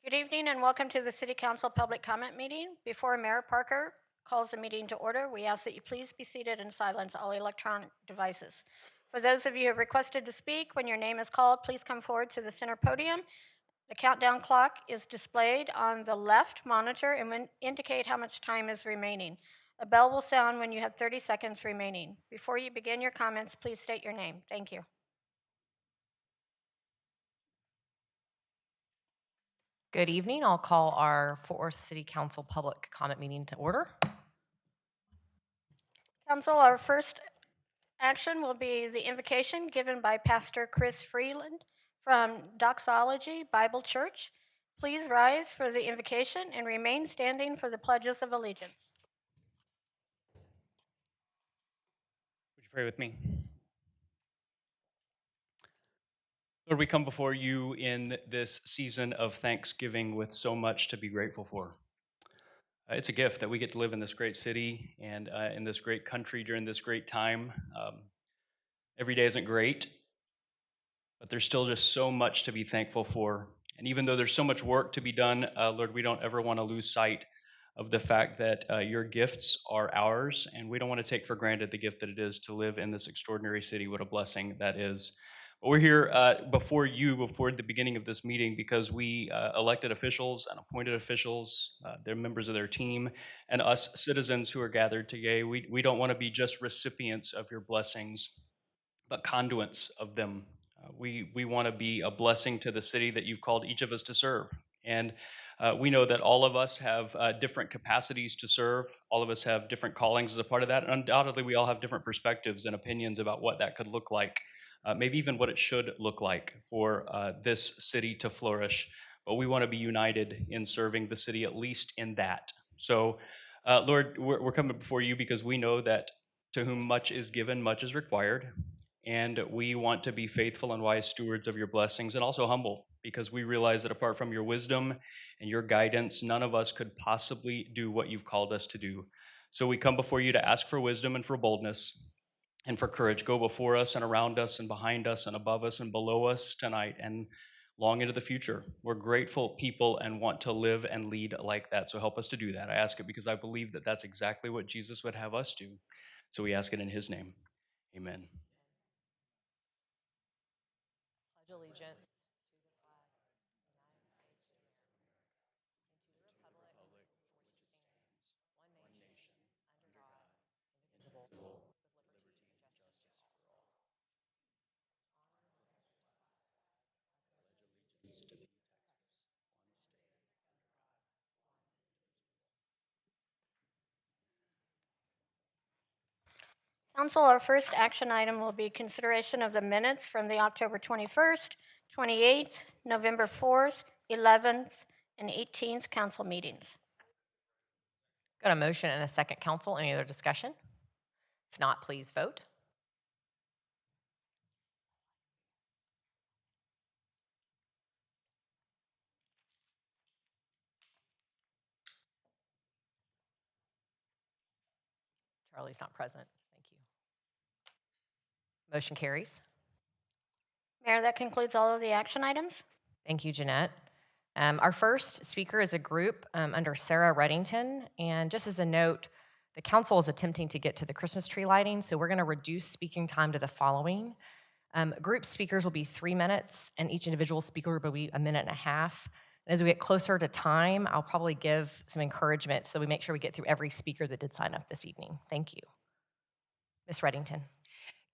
Good evening and welcome to the City Council Public Comment Meeting. Before Mayor Parker calls the meeting to order, we ask that you please be seated and silence all electronic devices. For those of you who have requested to speak, when your name is called, please come forward to the center podium. The countdown clock is displayed on the left monitor and will indicate how much time is remaining. A bell will sound when you have 30 seconds remaining. Before you begin your comments, please state your name. Thank you. Good evening. I'll call our Fort Worth City Council public comment meeting to order. Council, our first action will be the invocation given by Pastor Chris Freeland from Doxology Bible Church. Please rise for the invocation and remain standing for the pledges of allegiance. Would you pray with me? Lord, we come before you in this season of Thanksgiving with so much to be grateful for. It's a gift that we get to live in this great city and in this great country during this great time. Every day isn't great, but there's still just so much to be thankful for. And even though there's so much work to be done, Lord, we don't ever want to lose sight of the fact that your gifts are ours, and we don't want to take for granted the gift that it is to live in this extraordinary city. What a blessing that is. But we're here before the beginning of this meeting, because we elected officials and appointed officials, they're members of their team, and us citizens who are gathered today, we don't want to be just recipients of your blessings, but conduits of them. We want to be a blessing to the city that you've called each of us to serve. And we know that all of us have different capacities to serve. All of us have different callings as a part of that. And undoubtedly, we all have different perspectives and opinions about what that could look like, maybe even what it should look like for this city to flourish. But we want to be united in serving the city, at least in that. So, Lord, we're coming before you because we know that to whom much is given, much is required. And we want to be faithful and wise stewards of your blessings, and also humble, because we realize that apart from your wisdom and your guidance, none of us could possibly do what you've called us to do. So we come before you to ask for wisdom and for boldness and for courage. Go before us and around us and behind us and above us and below us tonight and long into the future. We're grateful people and want to live and lead like that. So help us to do that. I ask it because I believe that that's exactly what Jesus would have us do. So we ask it in his name. Amen. Pledge allegiance. Council, our first action item will be consideration of the minutes from the October 21st, 28th, November 4th, 11th, and 18th council meetings. Got a motion and a second, council. Any other discussion? If not, please vote. Charlie's not present. Thank you. Motion carries. Mayor, that concludes all of the action items. Thank you, Jeanette. Our first speaker is a group under Sarah Reddington. And just as a note, the council is attempting to get to the Christmas tree lighting, so we're going to reduce speaking time to the following. Group speakers will be 3 minutes, and each individual speaker will be 1.5 minutes. As we get closer to time, I'll probably give some encouragement so we make sure we get through every speaker that did sign up this evening. Thank you. Ms. Reddington.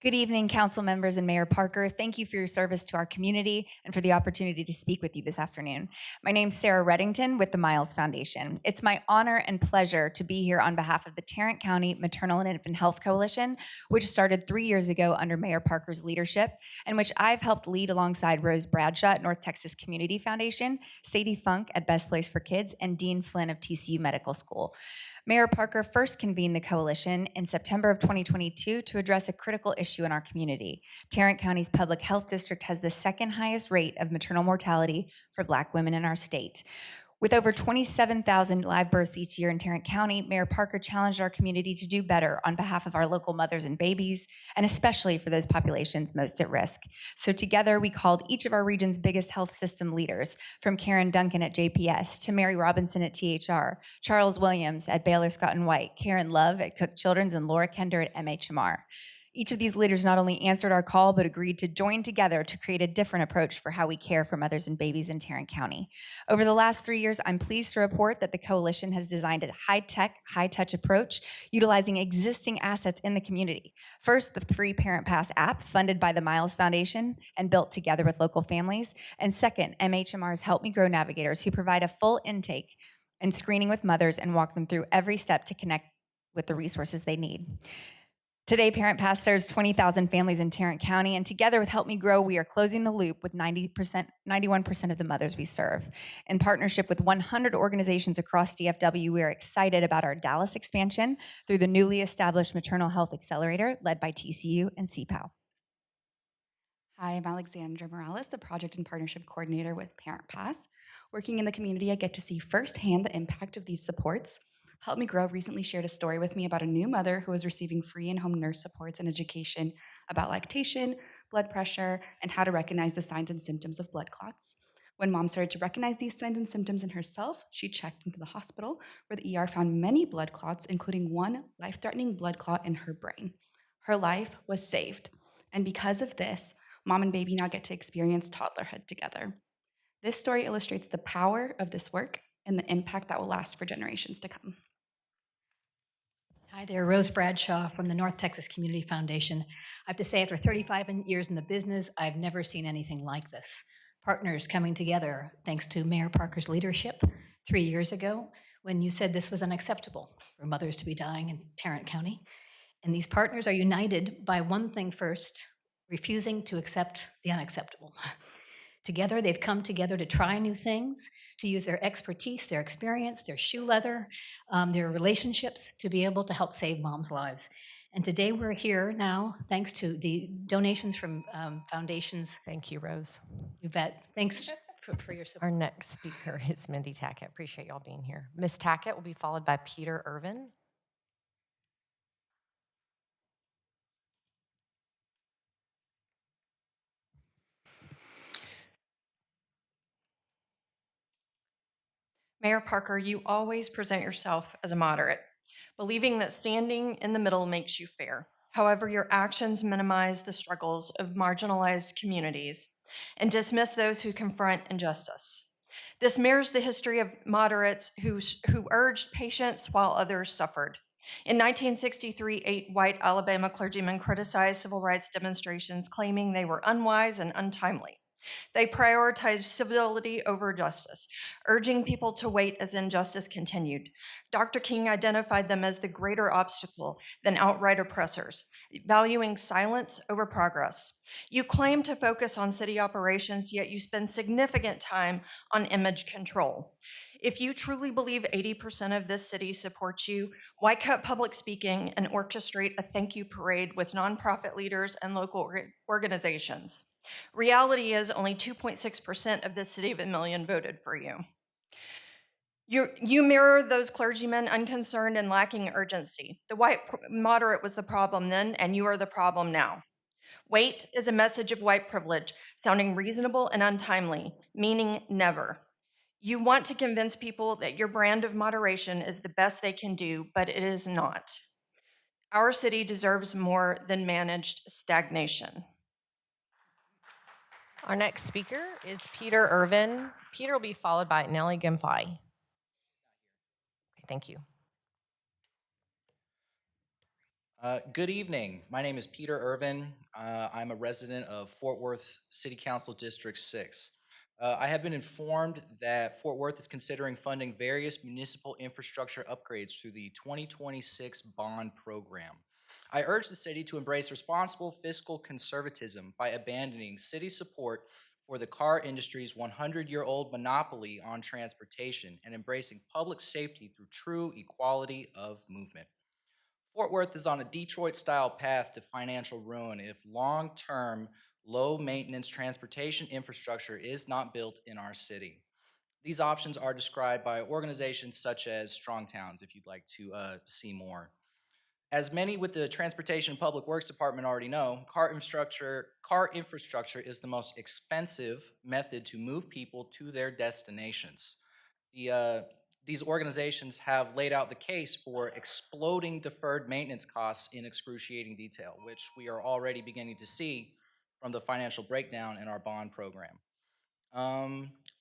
Good evening, council members and Mayor Parker. Thank you for your service to our community and for the opportunity to speak with you this afternoon. My name's Sarah Reddington with the Miles Foundation. It's my honor and pleasure to be here on behalf of the Tarrant County Maternal and Infant Health Coalition, which started 3 years ago under Mayor Parker's leadership, and which I've helped lead alongside Rose Bradshaw at North Texas Community Foundation, Sadie Funk at Best Place for Kids, and Dean Flynn of TCU Medical School. Mayor Parker first convened the coalition in September of 2022 to address a critical issue in our community. Tarrant County's public health district has the second highest rate of maternal mortality for Black women in our state. With over 27,000 live births each year in Tarrant County, Mayor Parker challenged our community to do better on behalf of our local mothers and babies, and especially for those populations most at risk. So together, we called each of our region's biggest health system leaders, from Karen Duncan at JPS to Mary Robinson at THR, Charles Williams at Baylor Scott and White, Karen Love at Cook Children's, and Laura Kender at MHMR. Each of these leaders not only answered our call, but agreed to join together to create a different approach for how we care for mothers and babies in Tarrant County. Over the last 3 years, I'm pleased to report that the coalition has designed a high-tech, high-touch approach utilizing existing assets in the community. First, the free Parent Pass app funded by the Miles Foundation and built together with local families. And second, MHMR's Help Me Grow navigators who provide a full intake and screening with mothers and walk them through every step to connect with the resources they need. Today, Parent Pass serves 20,000 families in Tarrant County, and together with Help Me Grow, we are closing the loop with 91% of the mothers we serve. In partnership with 100 organizations across DFW, we are excited about our Dallas expansion through the newly established Maternal Health Accelerator led by TCU and CPAL. Hi, I'm Alexandra Morales, the Project and Partnership Coordinator with Parent Pass. Working in the community, I get to see firsthand the impact of these supports. Help Me Grow recently shared a story with me about a new mother who was receiving free in-home nurse supports and education about lactation, blood pressure, and how to recognize the signs and symptoms of blood clots. When mom started to recognize these signs and symptoms in herself, she checked into the hospital, where the ER found many blood clots, including one life-threatening blood clot in her brain. Her life was saved. And because of this, mom and baby now get to experience toddlerhood together. This story illustrates the power of this work and the impact that will last for generations to come. Hi there, Rose Bradshaw from the North Texas Community Foundation. I have to say, after 35 years in the business, I've never seen anything like this. Partners coming together, thanks to Mayor Parker's leadership 3 years ago, when you said this was unacceptable for mothers to be dying in Tarrant County. And these partners are united by one thing first: refusing to accept the unacceptable. Together, they've come together to try new things, to use their expertise, their experience, their shoe leather, their relationships to be able to help save moms' lives. And today we're here now, thanks to the donations from foundations. Thank you, Rose. You bet. Thanks for your support. Our next speaker is Mindy Tackett. Appreciate y'all being here. Ms. Tackett will be followed by Peter Irvin. Mayor Parker, you always present yourself as a moderate, believing that standing in the middle makes you fair. However, your actions minimize the struggles of marginalized communities and dismiss those who confront injustice. This mirrors the history of moderates who urged patience while others suffered. In 1963, 8 white Alabama clergymen criticized civil rights demonstrations, claiming they were unwise and untimely. They prioritized civility over justice, urging people to wait as injustice continued. Dr. King identified them as the greater obstacle than outright oppressors, valuing silence over progress. You claim to focus on city operations, yet you spend significant time on image control. If you truly believe 80% of this city supports you, why cut public speaking and orchestrate a thank you parade with nonprofit leaders and local organizations? Reality is only 2.6% of the city of a million voted for you. You mirror those clergymen, unconcerned and lacking urgency. The white moderate was the problem then, and you are the problem now. Wait is a message of white privilege, sounding reasonable and untimely, meaning never. You want to convince people that your brand of moderation is the best they can do, but it is not. Our city deserves more than managed stagnation. Our next speaker is Peter Irvin. Peter will be followed by Nellie Gimfai. Okay, thank you. Good evening. My name is Peter Irvin. I'm a resident of Fort Worth City Council District 6. I have been informed that Fort Worth is considering funding various municipal infrastructure upgrades through the 2026 bond program. I urge the city to embrace responsible fiscal conservatism by abandoning city support for the car industry's 100-year-old monopoly on transportation and embracing public safety through true equality of movement. Fort Worth is on a Detroit-style path to financial ruin if long-term, low-maintenance transportation infrastructure is not built in our city. These options are described by organizations such as Strong Towns, if you'd like to see more. As many with the Transportation and Public Works Department already know, car infrastructure is the most expensive method to move people to their destinations. These organizations have laid out the case for exploding deferred maintenance costs in excruciating detail, which we are already beginning to see from the financial breakdown in our bond program.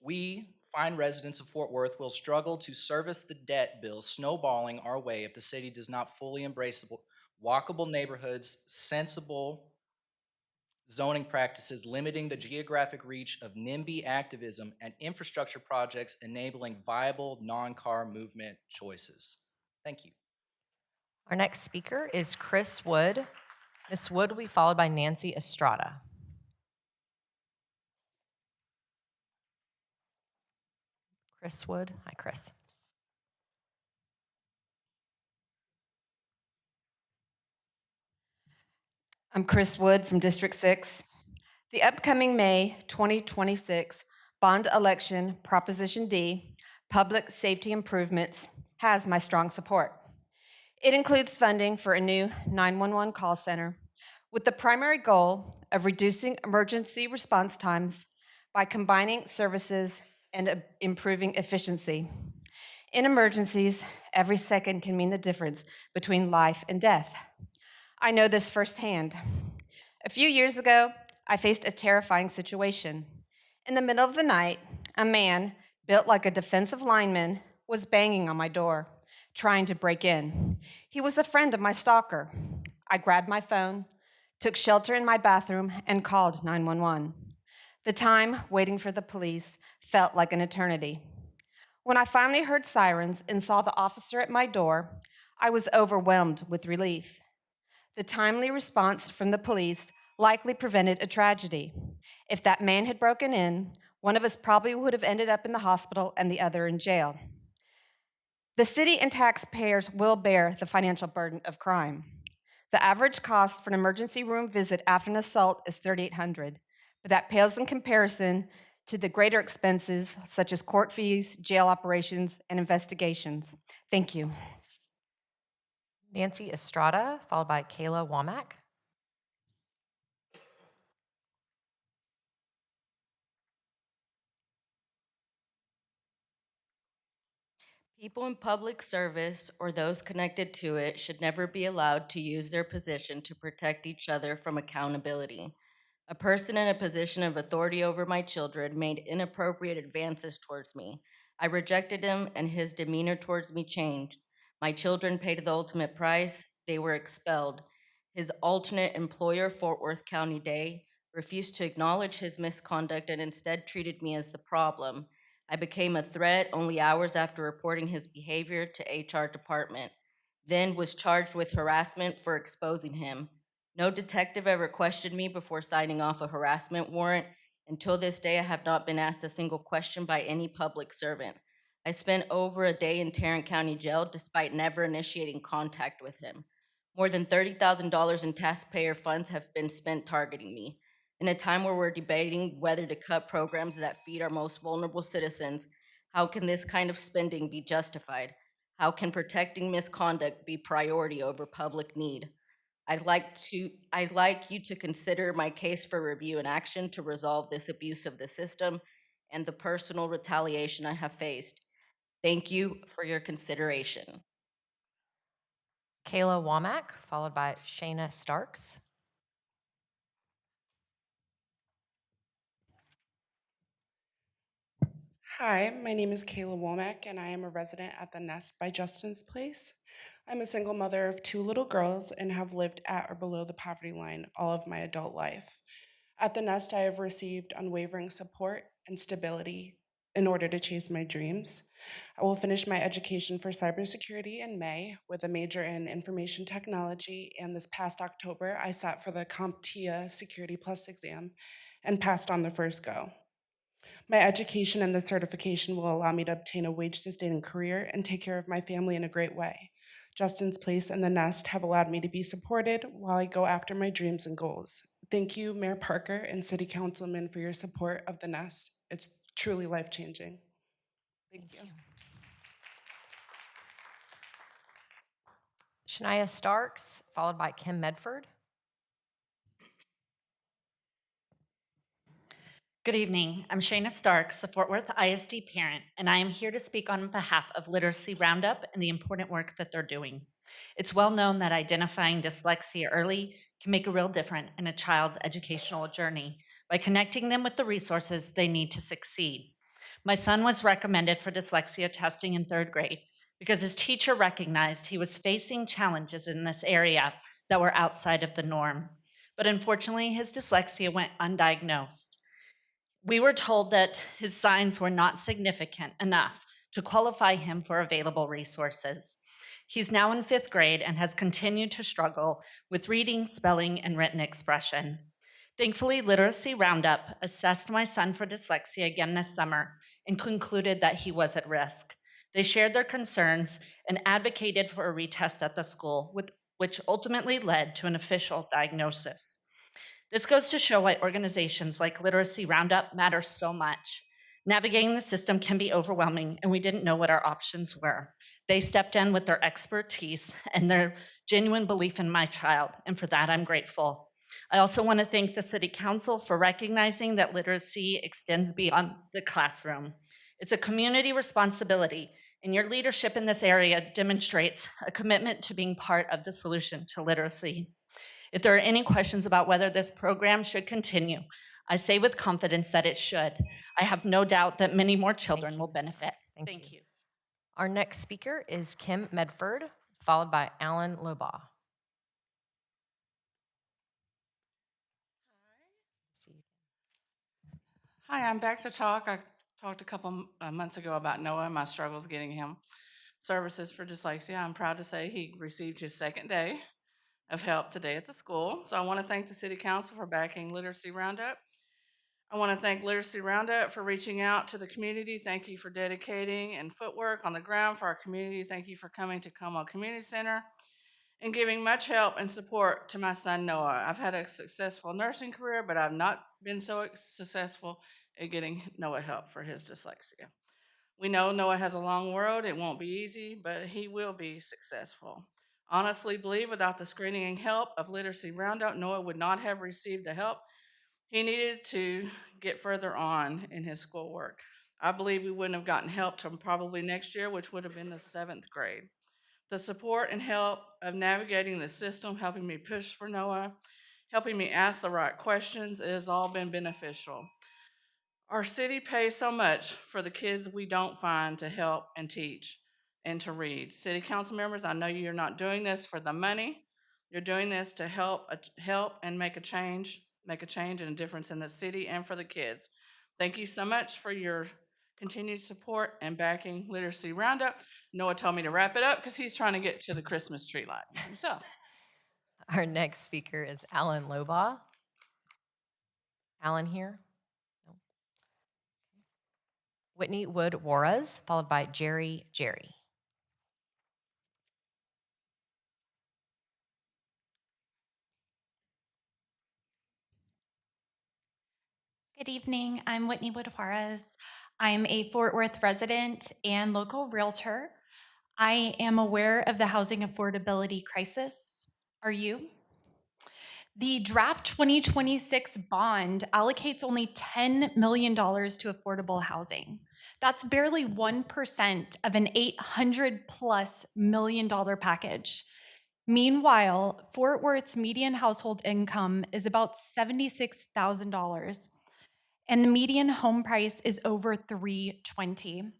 We, fine residents of Fort Worth, will struggle to service the debt bill snowballing our way if the city does not fully embrace walkable neighborhoods, sensible zoning practices, limiting the geographic reach of NIMBY activism, and infrastructure projects enabling viable non-car movement choices. Thank you. Our next speaker is Chris Wood. Ms. Wood will be followed by Nancy Estrada. Chris Wood. Hi, Chris. I'm Chris Wood from District 6. The upcoming May 2026 bond election, Proposition D, public safety improvements, has my strong support. It includes funding for a new 911 call center with the primary goal of reducing emergency response times by combining services and improving efficiency. In emergencies, every second can mean the difference between life and death. I know this firsthand. A few years ago, I faced a terrifying situation. In the middle of the night, a man, built like a defensive lineman, was banging on my door, trying to break in. He was a friend of my stalker. I grabbed my phone, took shelter in my bathroom, and called 911. The time waiting for the police felt like an eternity. When I finally heard sirens and saw the officer at my door, I was overwhelmed with relief. The timely response from the police likely prevented a tragedy. If that man had broken in, one of us probably would have ended up in the hospital and the other in jail. The city and taxpayers will bear the financial burden of crime. The average cost for an emergency room visit after an assault is $3,800, but that pales in comparison to the greater expenses such as court fees, jail operations, and investigations. Thank you. Nancy Estrada, followed by Kayla Womack. People in public service or those connected to it should never be allowed to use their position to protect each other from accountability. A person in a position of authority over my children made inappropriate advances towards me. I rejected him, and his demeanor towards me changed. My children paid the ultimate price. They were expelled. His alternate employer, Fort Worth County Day, refused to acknowledge his misconduct and instead treated me as the problem. I became a threat only hours after reporting his behavior to HR department, then was charged with harassment for exposing him. No detective ever questioned me before signing off a harassment warrant. Until this day, I have not been asked a single question by any public servant. I spent over a day in Tarrant County Jail despite never initiating contact with him. More than $30,000 in taxpayer funds have been spent targeting me. In a time where we're debating whether to cut programs that feed our most vulnerable citizens, how can this kind of spending be justified? How can protecting misconduct be priority over public need? I'd like you to consider my case for review and action to resolve this abuse of the system and the personal retaliation I have faced. Thank you for your consideration. Kayla Womack, followed by Shayna Starks. Hi, my name is Kayla Womack, and I am a resident at the Nest by Justin's Place. I'm a single mother of 2 little girls and have lived at or below the poverty line all of my adult life. At the Nest, I have received unwavering support and stability in order to chase my dreams. I will finish my education for cybersecurity in May with a major in information technology, and this past October, I sat for the CompTIA Security Plus exam and passed on the first go. My education and the certification will allow me to obtain a wage-sustaining career and take care of my family in a great way. Justin's Place and the Nest have allowed me to be supported while I go after my dreams and goals. Thank you, Mayor Parker and City Councilman, for your support of the Nest. It's truly life-changing. Thank you. Shania Starks, followed by Kim Medford. Good evening. I'm Shayna Starks, a Fort Worth ISD parent, and I am here to speak on behalf of Literacy Roundup and the important work that they're doing. It's well known that identifying dyslexia early can make a real difference in a child's educational journey by connecting them with the resources they need to succeed. My son was recommended for dyslexia testing in 3rd grade because his teacher recognized he was facing challenges in this area that were outside of the norm. But unfortunately, his dyslexia went undiagnosed. We were told that his signs were not significant enough to qualify him for available resources. He's now in 5th grade and has continued to struggle with reading, spelling, and written expression. Thankfully, Literacy Roundup assessed my son for dyslexia again this summer and concluded that he was at risk. They shared their concerns and advocated for a retest at the school, which ultimately led to an official diagnosis. This goes to show why organizations like Literacy Roundup matter so much. Navigating the system can be overwhelming, and we didn't know what our options were. They stepped in with their expertise and their genuine belief in my child, and for that, I'm grateful. I also want to thank the City Council for recognizing that literacy extends beyond the classroom. It's a community responsibility, and your leadership in this area demonstrates a commitment to being part of the solution to literacy. If there are any questions about whether this program should continue, I say with confidence that it should. I have no doubt that many more children will benefit. Thank you. Our next speaker is Kim Medford, followed by Alan Lobaugh. Hi, I'm back to talk. I talked a couple months ago about Noah and my struggles getting him services for dyslexia. I'm proud to say he received his 2nd day of help today at the school. So I want to thank the City Council for backing Literacy Roundup. I want to thank Literacy Roundup for reaching out to the community. Thank you for dedicating and footwork on the ground for our community. Thank you for coming to Como Community Center and giving much help and support to my son Noah. I've had a successful nursing career, but I've not been so successful at getting Noah help for his dyslexia. We know Noah has a long road. It won't be easy, but he will be successful. Honestly believe without the screening and help of Literacy Roundup, Noah would not have received the help he needed to get further on in his schoolwork. I believe we wouldn't have gotten help till probably next year, which would have been the 7th grade. The support and help of navigating the system, helping me push for Noah, helping me ask the right questions, it has all been beneficial. Our city pays so much for the kids we don't find to help and teach and to read. City council members, I know you're not doing this for the money. You're doing this to help and make a change and a difference in the city and for the kids. Thank you so much for your continued support and backing Literacy Roundup. Noah told me to wrap it up because he's trying to get to the Christmas tree light himself. Our next speaker is Alan Lobaugh. Alan here? No. Whitney Wood Juarez, followed by Jerry. Good evening. I'm Whitney Wood Juarez. I'm a Fort Worth resident and local realtor. I am aware of the housing affordability crisis. Are you? The draft 2026 bond allocates only $10 million to affordable housing. That's barely 1% of an $800+ million package. Meanwhile, Fort Worth's median household income is about $76,000. And the median home price is over $320,000.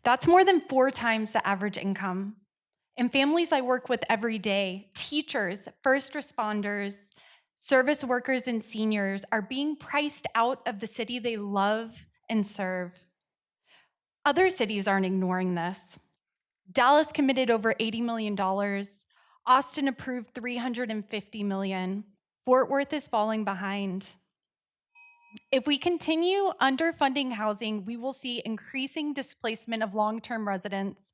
That's more than 4 times the average income. And families I work with every day, teachers, first responders, service workers, and seniors are being priced out of the city they love and serve. Other cities aren't ignoring this. Dallas committed over $80 million. Austin approved $350 million. Fort Worth is falling behind. If we continue underfunding housing, we will see increasing displacement of long-term residents,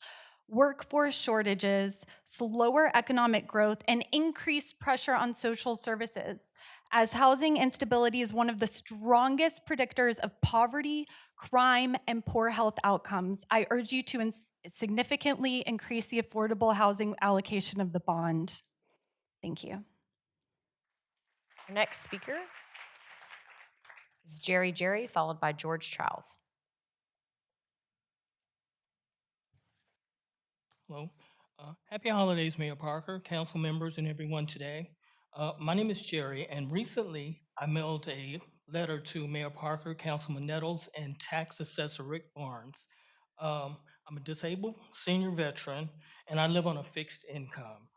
workforce shortages, slower economic growth, and increased pressure on social services, as housing instability is one of the strongest predictors of poverty, crime, and poor health outcomes. I urge you to significantly increase the affordable housing allocation of the bond. Thank you. Our next speaker is Jerry, followed by George Charles. Hello. Happy holidays, Mayor Parker, council members, and everyone today. My name is Jerry, and recently I mailed a letter to Mayor Parker, Councilman Nettles, and Tax Assessor Rick Barnes. I'm a disabled senior veteran, and I live on a fixed income.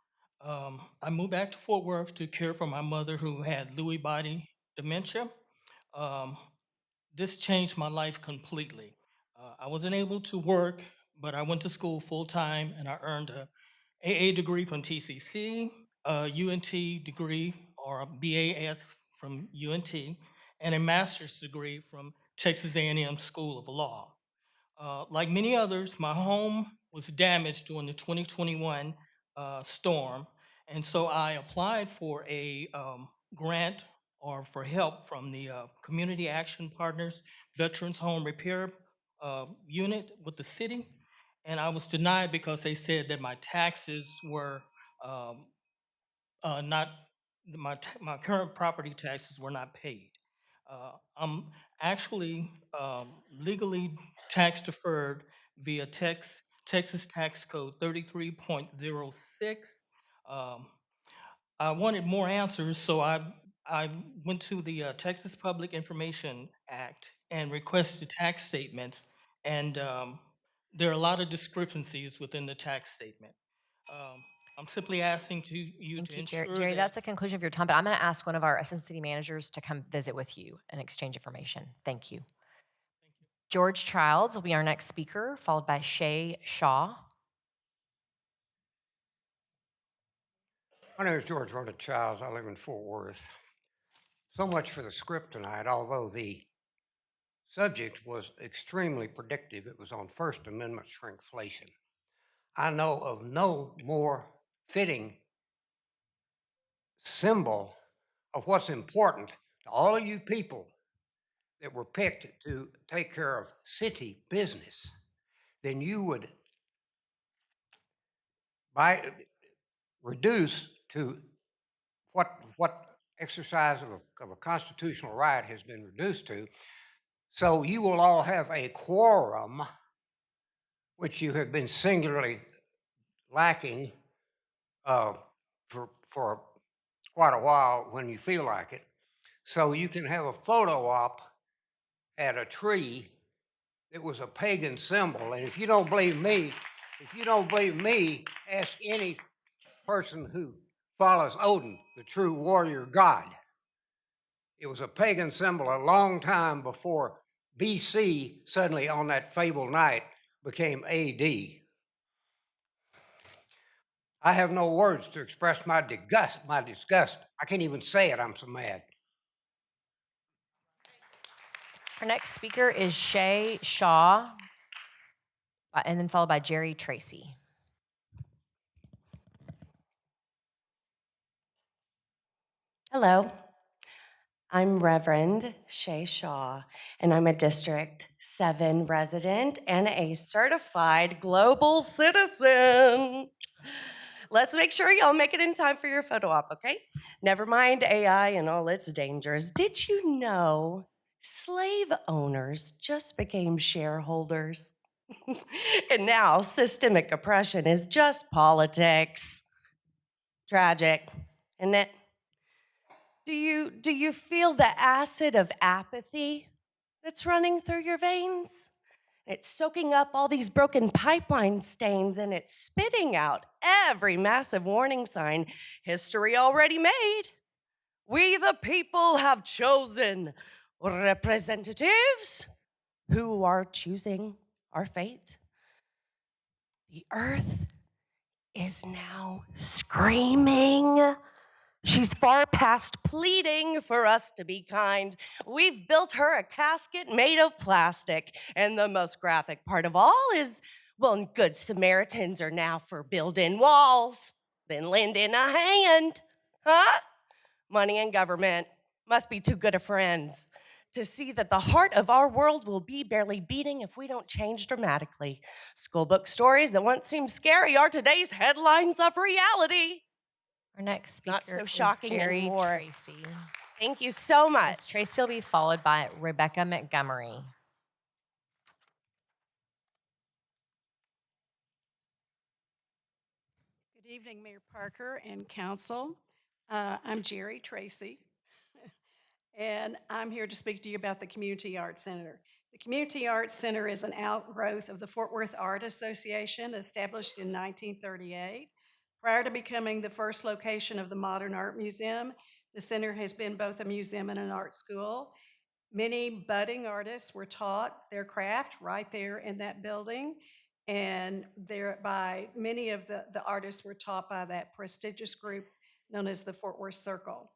I moved back to Fort Worth to care for my mother who had Lewy body dementia. This changed my life completely. I wasn't able to work, but I went to school full time and I earned a AA degree from TCC, a UNT degree or a BAS from UNT, and a master's degree from Texas A&M School of Law. Like many others, my home was damaged during the 2021 storm, and so I applied for a grant or for help from the Community Action Partners Veterans Home Repair Unit with the city, and I was denied because they said that my taxes were not, my current property taxes were not paid. I'm actually legally tax deferred via Texas Tax Code 33.06. I wanted more answers, so I went to the Texas Public Information Act and requested tax statements, and there are a lot of discrepancies within the tax statement. I'm simply asking you Thank to you, ensure Jerry. that That's the conclusion of your time, but I'm going to ask one of our assistant city managers to come visit with you and exchange information. Thank you. George Childs will be our next speaker, followed by Shay Shaw. My name is George Rhoda Childs. I live in Fort Worth. So much for the script tonight, although the subject was extremely predictive. It was on First Amendment shrinkflation. I know of no more fitting symbol of what's important to all of you people that were picked to take care of city business than you would reduce to what exercise of a constitutional right has been reduced to. So you will all have a quorum, which you have been singularly lacking for quite a while when you feel like it. So you can have a photo op at a tree that was a pagan symbol. And if you don't believe me, ask any person who follows Odin, the true warrior god. It was a pagan symbol a long time before BC suddenly on that fabled night became AD. I have no words to express my disgust. I can't even say it, I'm so mad. Our next speaker is Shay Shaw, and then followed by Jerry Tracy. Hello, I'm Reverend Shay Shaw, and I'm a District 7 resident and a certified global citizen. Let's make sure y'all make it in time for your photo op, okay? Never mind AI and all its dangers. Did you know slave owners just became shareholders? And now systemic oppression is just politics. Tragic, isn't it? Do you feel the acid of apathy that's running through your veins? It's soaking up all these broken pipeline stains and it's spitting out every massive warning sign history already made. We the people have chosen representatives who are choosing our fate. The earth is now screaming. She's far past pleading for us to be kind. We've built her a casket made of plastic. And the most graphic part of all is Well, good Samaritans are now for building walls, then lending a hand. Huh? Money and government must be too good of friends to see that the heart of our world will be barely beating if we don't change dramatically. School book stories that once seemed scary are today's headlines of reality. Our next speaker Not so is shocking Jerry anymore. Tracy. Thank you so much. Ms. Tracy will be followed by Rebecca Montgomery. Good evening, Mayor Parker and Council. I'm Jerry Tracy, and I'm here to speak to you about the Community Arts Center. The Community Arts Center is an outgrowth of the Fort Worth Art Association, established in 1938. Prior to becoming the first location of the Modern Art Museum, the center has been both a museum and an art school. Many budding artists were taught their craft right there in that building, and thereby many of the artists were taught by that prestigious group known as the Fort Worth Circle.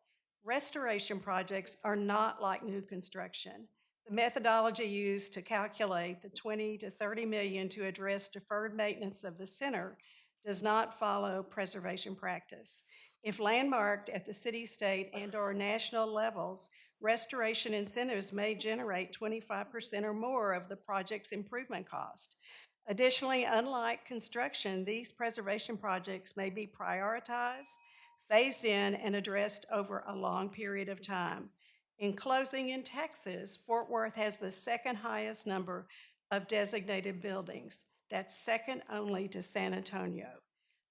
Restoration projects are not like new construction. The methodology used to calculate the 20 to 30 million to address deferred maintenance of the center does not follow preservation practice. If landmarked at the city, state, and/or national levels, restoration incentives may generate 25% or more of the project's improvement cost. Additionally, unlike construction, these preservation projects may be prioritized, phased in, and addressed over a long period of time. In closing, in Texas, Fort Worth has the second highest number of designated buildings. That's second only to San Antonio.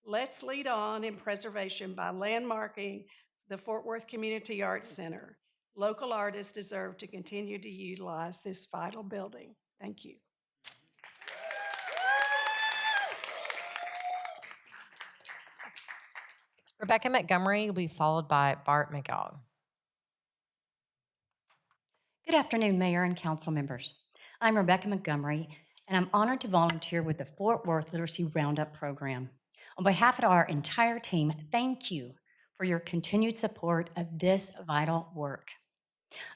Let's lead on in preservation by landmarking the Fort Worth Community Arts Center. Local artists deserve to continue to utilize this vital building. Thank you. Rebecca Montgomery will be followed by Bart McGaugh. Good afternoon, Mayor and council members. I'm Rebecca Montgomery, and I'm honored to volunteer with the Fort Worth Literacy Roundup program. On behalf of our entire team, thank you for your continued support of this vital work.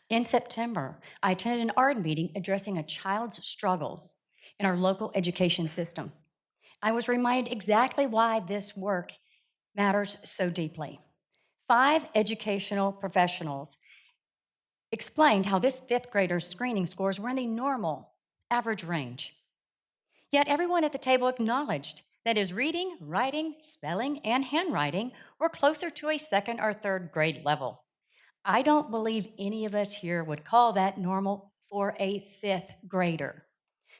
In September, I attended an art meeting addressing a child's struggles in our local education system. I was reminded exactly why this work matters so deeply. 5 educational professionals explained how this 5th grader's screening scores were in the normal, average range. Yet everyone at the table acknowledged that his reading, writing, spelling, and handwriting were closer to a 2nd or 3rd grade level. I don't believe any of us here would call that normal for a 5th grader.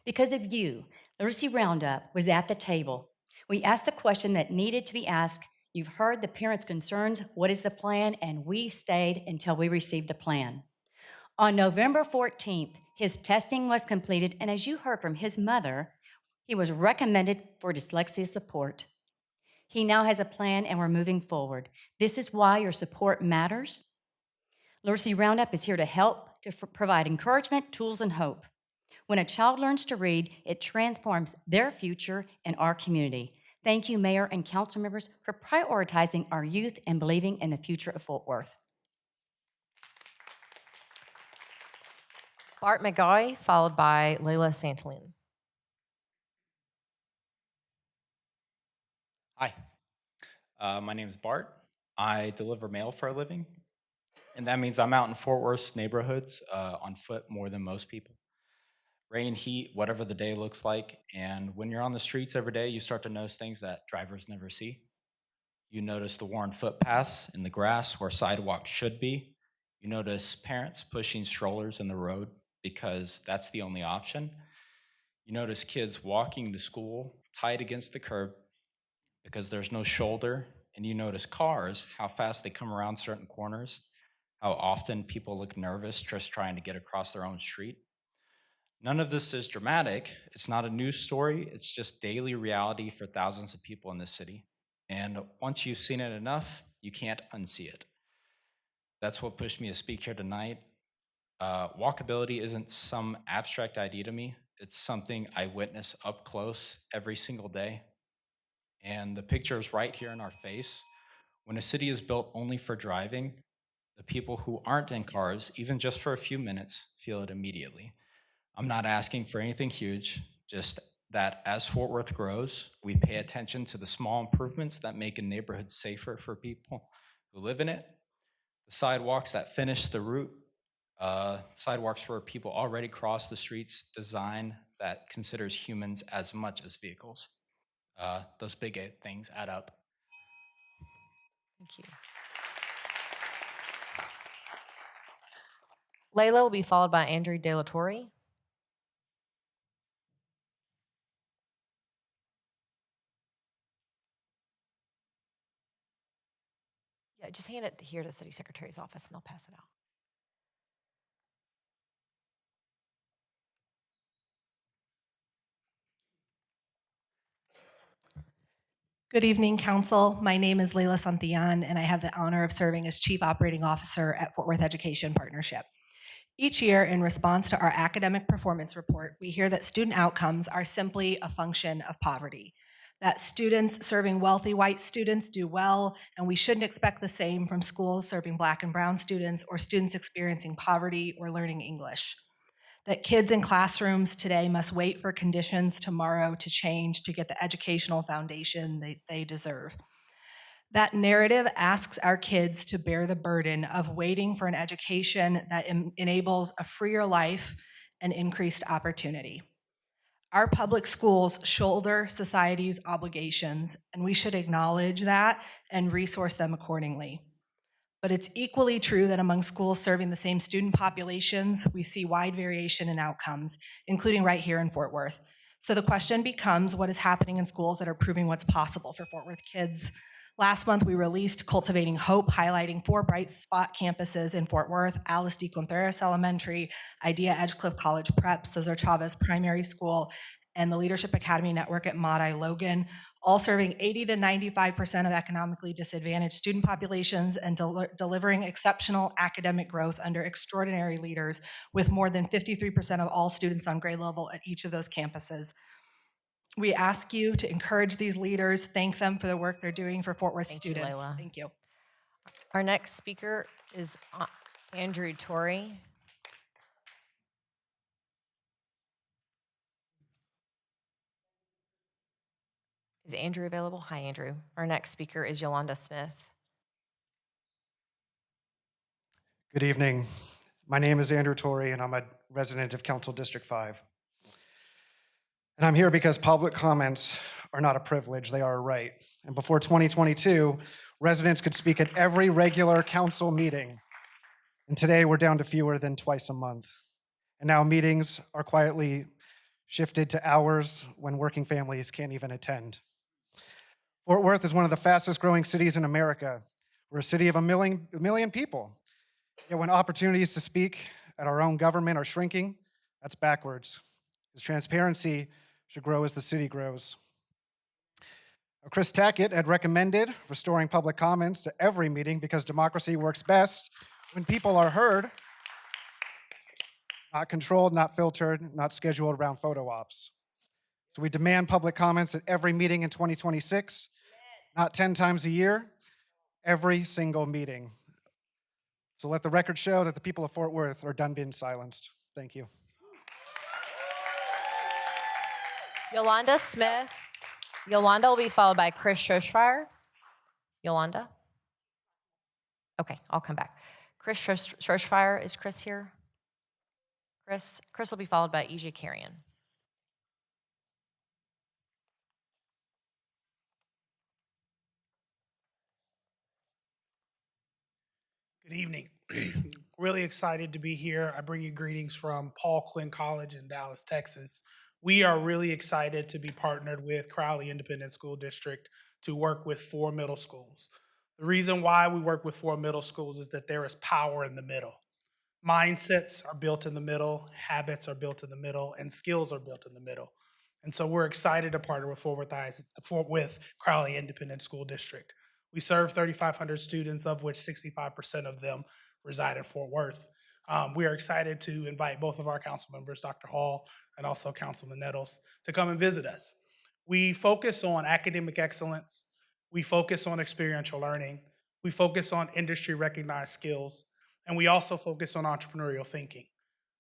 Because of you, Literacy Roundup was at the table. We asked the question that needed to be asked. You've heard the parents' concerns. What is the plan? And we stayed until we received the plan. On November 14th, his testing was completed, and as you heard from his mother, he was recommended for dyslexia support. He now has a plan, and we're moving forward. This is why your support matters. Literacy Roundup is here to help, to provide encouragement, tools, and hope. When a child learns to read, it transforms their future and our community. Thank you, Mayor and council members, for prioritizing our youth and believing in the future of Fort Worth. Bart McGaugh, followed by Layla Santaloon. Hi, my name is Bart. I deliver mail for a living, and that means I'm out in Fort Worth's neighborhoods on foot more than most people. Rain, heat, whatever the day looks like, and when you're on the streets every day, you start to notice things that drivers never see. You notice the worn footpaths in the grass where sidewalks should be. You notice parents pushing strollers in the road because that's the only option. You notice kids walking to school tied against the curb because there's no shoulder, and you notice cars, how fast they come around certain corners, how often people look nervous just trying to get across their own street. None of this is dramatic. It's not a news story. It's just daily reality for thousands of people in this city. And once you've seen it enough, you can't unsee it. That's what pushed me to speak here tonight. Walkability isn't some abstract idea to me. It's something I witness up close every single day. And the picture is right here in our face. When a city is built only for driving, the people who aren't in cars, even just for a few minutes, feel it immediately. I'm not asking for anything huge, just that as Fort Worth grows, we pay attention to the small improvements that make a neighborhood safer for people who live in it, the sidewalks that finish the route, sidewalks where people already cross the streets, design that considers humans as much as vehicles. Those big things add up. Thank you. Layla will be followed by Andrew De La Torre. Yeah, just hand it here to the city secretary's office and they'll pass it out. Good evening, Council. My name is Layla Santillan, and I have the honor of serving as Chief Operating Officer at Fort Worth Education Partnership. Each year, in response to our academic performance report, we hear that student outcomes are simply a function of poverty, that students serving wealthy white students do well, and we shouldn't expect the same from schools serving Black and brown students or students experiencing poverty or learning English. That kids in classrooms today must wait for conditions tomorrow to change to get the educational foundation they deserve. That narrative asks our kids to bear the burden of waiting for an education that enables a freer life and increased opportunity. Our public schools shoulder society's obligations, and we should acknowledge that and resource them accordingly. But it's equally true that among schools serving the same student populations, we see wide variation in outcomes, including right here in Fort Worth. So the question becomes, what is happening in schools that are proving what's possible for Fort Worth kids? Last month, we released Cultivating Hope, highlighting 4 bright spot campuses in Fort Worth: Alice D. Contreras Elementary, Idea Edgecliff College Prep, Cesar Chavez Primary School, and the Leadership Academy Network at Mater Logan, all serving 80 to 95% of economically disadvantaged student populations and delivering exceptional academic growth under extraordinary leaders, with more than 53% of all students on grade level at each of those campuses. We ask you to encourage these leaders, thank them for the work they're doing for Fort Worth students. Layla. Thank you. Our next speaker is Andrew Torrey. Is Andrew available? Hi, Andrew. Our next speaker is Yolanda Smith. Good evening. My name is Andrew Torrey, and I'm a resident of Council District 5. And I'm here because public comments are not a privilege, they are a right. And before 2022, residents could speak at every regular council meeting. And today we're down to fewer than twice a month. And now meetings are quietly shifted to hours when working families can't even attend. Fort Worth is one of the fastest growing cities in America. We're a city of a million people. Yet when opportunities to speak at our own government are shrinking, that's backwards. Because transparency should grow as the city grows. Chris Tackett had recommended restoring public comments to every meeting because democracy works best when people are heard, not controlled, not filtered, not scheduled around photo ops. So we demand public comments at every meeting in 2026, not 10 times a year, every single meeting. So let the record show that the people of Fort Worth are done being silenced. Thank you. Yolanda Smith. Yolanda will be followed by Chris Schroeshfire. Yolanda? Okay, I'll come back. Chris Schroeshfire, is Chris here? Chris will be followed by Ija Carrion. Good evening. Really excited to be here. I bring you greetings from Paul Quinn College in Dallas, Texas. We are really excited to be partnered with Crowley Independent School District to work with 4 middle schools. The reason why we work with 4 middle schools is that there is power in the middle. Mindsets are built in the middle, habits are built in the middle, and skills are built in the middle. And so we're excited to partner with with Crowley Independent School District. We serve 3,500 students, of which 65% of them reside in Fort Worth. We are excited to invite both of our council members, Dr. Hall and also Councilman Nettles, to come and visit us. We focus on academic excellence. We focus on experiential learning. We focus on industry-recognized skills. And we also focus on entrepreneurial thinking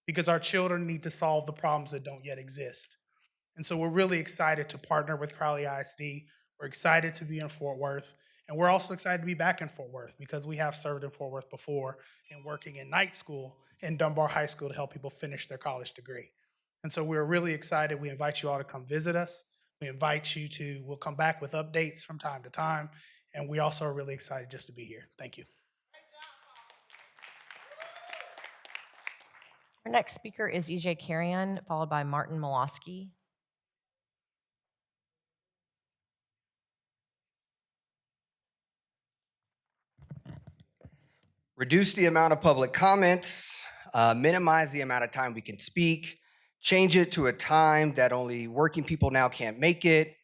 because our children need to solve the problems that don't yet exist. And so we're really excited to partner with Crowley ISD. We're excited to be in Fort Worth. And we're also excited to be back in Fort Worth because we have served in Fort Worth before and working in night school in Dunbar High School to help people finish their college degree. And so we're really excited. We invite you all to come visit us. We invite you to, we'll come back with updates from time to time. And we also are really excited just to be here. Thank you. Our next speaker is EJ Carrion, followed by Martin Molosky. Reduce the amount of public comments, minimize the amount of time we can speak, change it to a time that only working people now can't make it,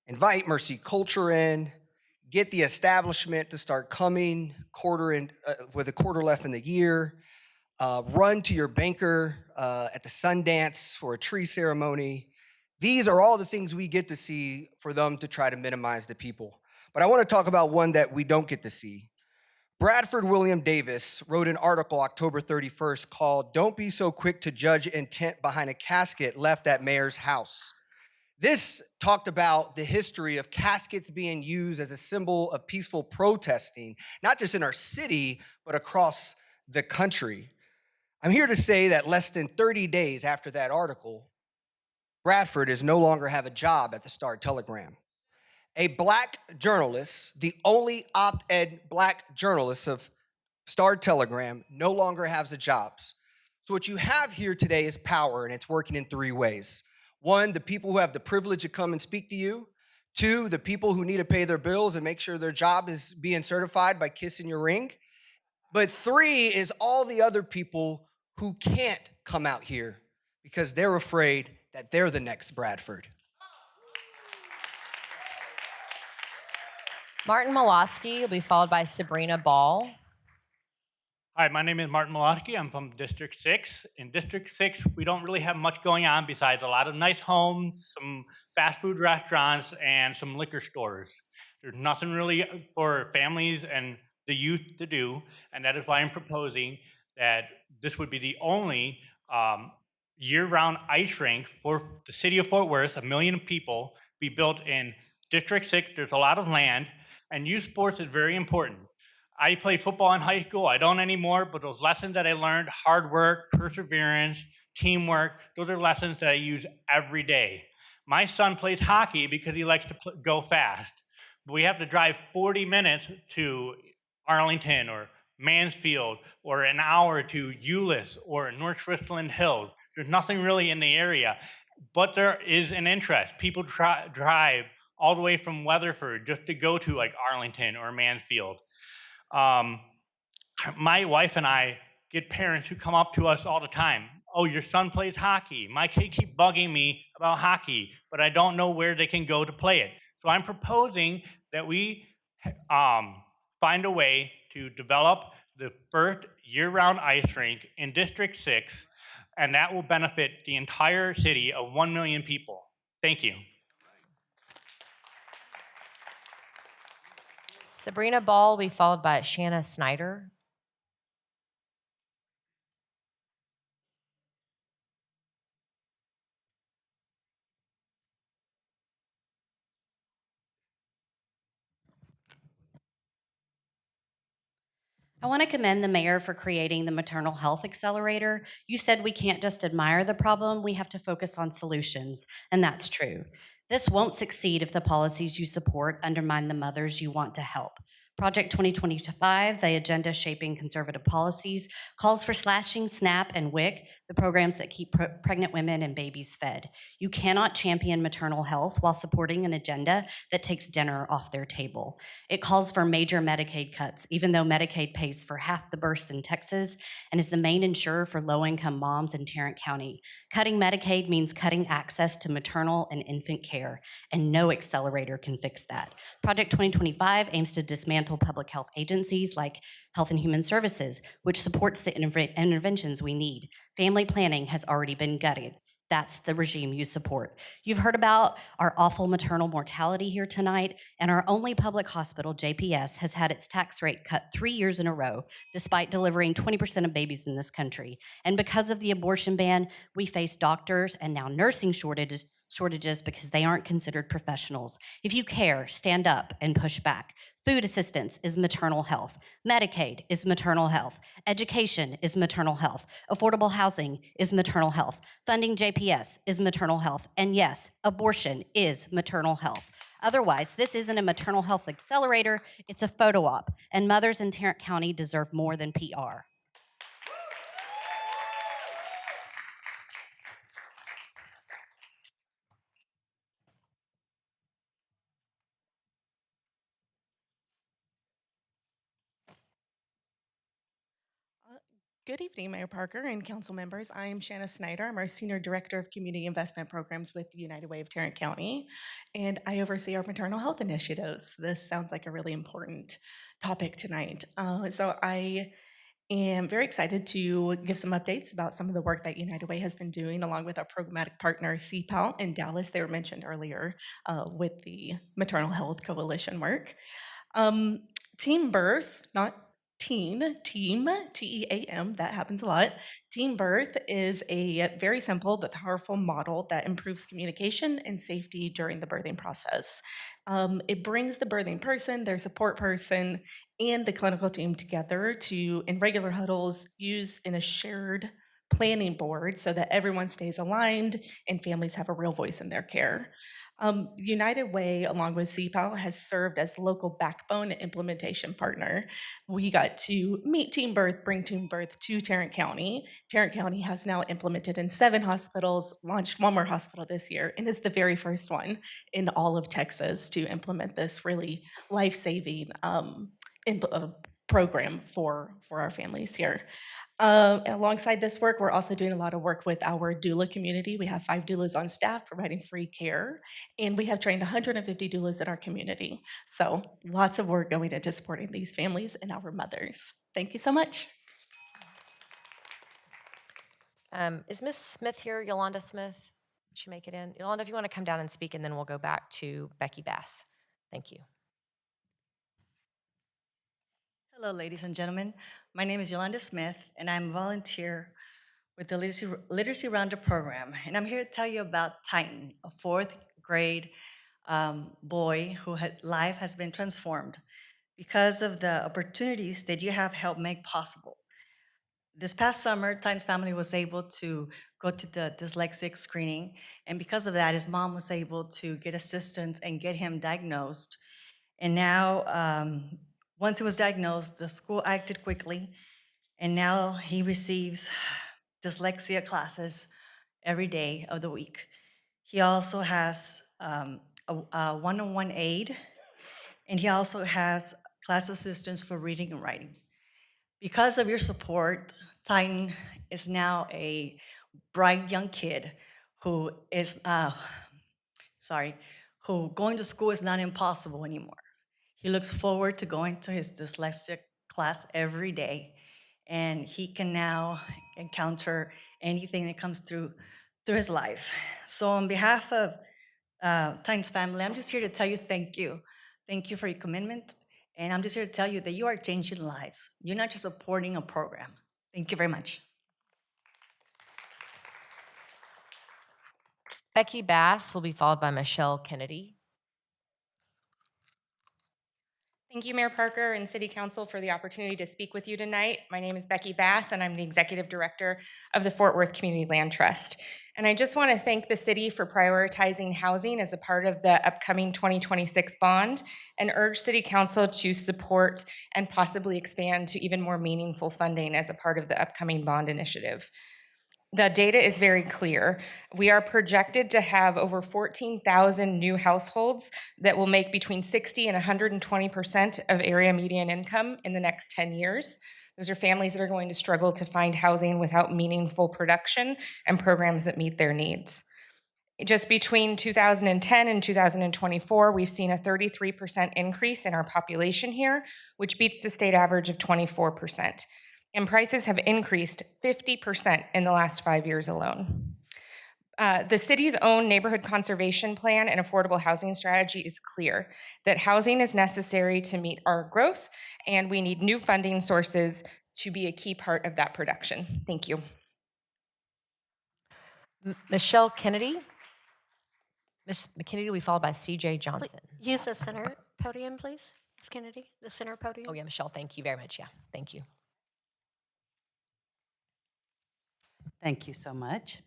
invite Mercy Culture in, get the establishment to start coming with a quarter left in the year, run to your banker at the Sundance for a tree ceremony. These are all the things we get to see for them to try to minimize the people. But I want to talk about one that we don't get to see. Bradford William Davis wrote an article October 31st called "Don't Be So Quick to Judge Intent Behind a Casket Left at Mayor's House." This talked about the history of caskets being used as a symbol of peaceful protesting, not just in our city, but across the country. I'm here to say that less than 30 days after that article, Bradford is no longer have a job at the Star-Telegram. A Black journalist, the only op-ed Black journalist of Star-Telegram, no longer has a job. So what you have here today is power, and it's working in 3 ways. 1, the people who have the privilege to come and speak to you. 2, the people who need to pay their bills and make sure their job is being certified by kissing your ring. But 3 is all the other people who can't come out here because they're afraid that they're the next Bradford. Martin Molosky will be followed by Sabrina Ball. Hi, my name is Martin Molosky. I'm from District 6. In District 6, we don't really have much going on besides a lot of nice homes, some fast food restaurants, and some liquor stores. There's nothing really for families and the youth to do, and that is why I'm proposing that this would be the only year-round ice rink for the city of Fort Worth, 1 million people, be built in District 6. There's a lot of land, and youth sports is very important. I played football in high school. I don't anymore, but those lessons that I learned, hard work, perseverance, teamwork, those are lessons that I use every day. My son plays hockey because he likes to go fast. But we have to drive 40 minutes to Arlington or Mansfield, or an hour to Euless or North Richland Hills. There's nothing really in the area, but there is an interest. People drive all the way from Weatherford just to go to like Arlington or Mansfield. My wife and I get parents who come up to us all the time. Oh, your son plays hockey. My kid keeps bugging me about hockey, but I don't know where they can go to play it. So I'm proposing that we find a way to develop the first year-round ice rink in District 6, and that will benefit the entire city of 1 million people. Thank you. Sabrina Ball will be followed by Shanna Snyder. I want to commend the mayor for creating the Maternal Health Accelerator. You said we can't just admire the problem, we have to focus on solutions, and that's true. This won't succeed if the policies you support undermine the mothers you want to help. Project 2025, the agenda shaping conservative policies, calls for slashing SNAP and WIC, the programs that keep pregnant women and babies fed. You cannot champion maternal health while supporting an agenda that takes dinner off their table. It calls for major Medicaid cuts, even though Medicaid pays for half the births in Texas and is the main insurer for low-income moms in Tarrant County. Cutting Medicaid means cutting access to maternal and infant care, and no accelerator can fix that. Project 2025 aims to dismantle public health agencies like Health and Human Services, which supports the interventions we need. Family planning has already been gutted. That's the regime you support. You've heard about our awful maternal mortality here tonight, and our only public hospital, JPS, has had its tax rate cut 3 years in a row, despite delivering 20% of babies in this country. And because of the abortion ban, we face doctors and now nursing shortages shortages because they aren't considered professionals. If you care, stand up and push back. Food assistance is maternal health. Medicaid is maternal health. Education is maternal health. Affordable housing is maternal health. Funding JPS is maternal health. And yes, abortion is maternal health. Otherwise, this isn't a maternal health accelerator, it's a photo op, and mothers in Tarrant County deserve more than PR. Good evening, Mayor Parker and council members. I am Shanna Snyder. I'm our Senior Director of Community Investment Programs with the United Way of Tarrant County, and I oversee our maternal health initiatives. This sounds like a really important topic tonight. So I am very excited to give some updates about some of the work that United Way has been doing along with our programmatic partner CPAL in Dallas. They were mentioned earlier with the Maternal Health Coalition work. Team Birth, not teen, team, TEAM, that happens a lot. Team Birth is a very simple but powerful model that improves communication and safety during the birthing process. It brings the birthing person, their support person, and the clinical team together to, in regular huddles, use in a shared planning board so that everyone stays aligned and families have a real voice in their care. United Way, along with CPAL, has served as local backbone and implementation partner. We got to meet Team Birth, bring Team Birth to Tarrant County. Tarrant County has now implemented in 7 hospitals, launched 1 more hospital this year, and is the very first one in all of Texas to implement this really life-saving program for our families here. Alongside this work, we're also doing a lot of work with our doula community. We have 5 doulas on staff providing free care, and we have trained 150 doulas in our community. So lots of work going into supporting these families and our mothers. Thank you so much. Is Ms. Smith here, Yolanda Smith? Did she make it in? Yolanda, if you want to come down and speak, and then we'll go back to Becky Bass. Thank you. Hello, ladies and gentlemen. My name is Yolanda Smith, and I'm a volunteer with the Literacy Roundup program. And I'm here to tell you about Titan, a 4th grade boy whose life has been transformed because of the opportunities that you have helped make possible. This past summer, Titan's family was able to go to the dyslexic screening, and because of that, his mom was able to get assistance and get him diagnosed. And now, once he was diagnosed, the school acted quickly, and now he receives dyslexia classes every day of the week. He also has a one-on-one aid, and he also has class assistance for reading and writing. Because of your support, Titan is now a bright young kid who is, who going to school is not impossible anymore. He looks forward to going to his dyslexic class every day, and he can now encounter anything that comes through his life. So on behalf of Titan's family, I'm just here to tell you thank you. Thank you for your commitment, and I'm just here to tell you that you are changing lives. You're not just supporting a program. Thank you very much. Becky Bass will be followed by Michelle Kennedy. Thank you, Mayor Parker and City Council, for the opportunity to speak with you tonight. My name is Becky Bass, and I'm the Executive Director of the Fort Worth Community Land Trust. And I just want to thank the city for prioritizing housing as a part of the upcoming 2026 bond, and urge City Council to support and possibly expand to even more meaningful funding as a part of the upcoming bond initiative. The data is very clear. We are projected to have over 14,000 new households that will make between 60 and 120% of area median income in the next 10 years. Those are families that are going to struggle to find housing without meaningful production and programs that meet their needs. Just between 2010 and 2024, we've seen a 33% increase in our population here, which beats the state average of 24%. And prices have increased 50% in the last 5 years alone. The city's own neighborhood conservation plan and affordable housing strategy is clear that housing is necessary to meet our growth, and we need new funding sources to be a key part of that production. Thank you. Michelle Kennedy. Ms. McKinney will be followed by CJ Johnson. Use the center podium, please. Ms. Kennedy, the center podium. Oh, yeah, Michelle, thank you very much. Yeah, thank you. Thank you so much.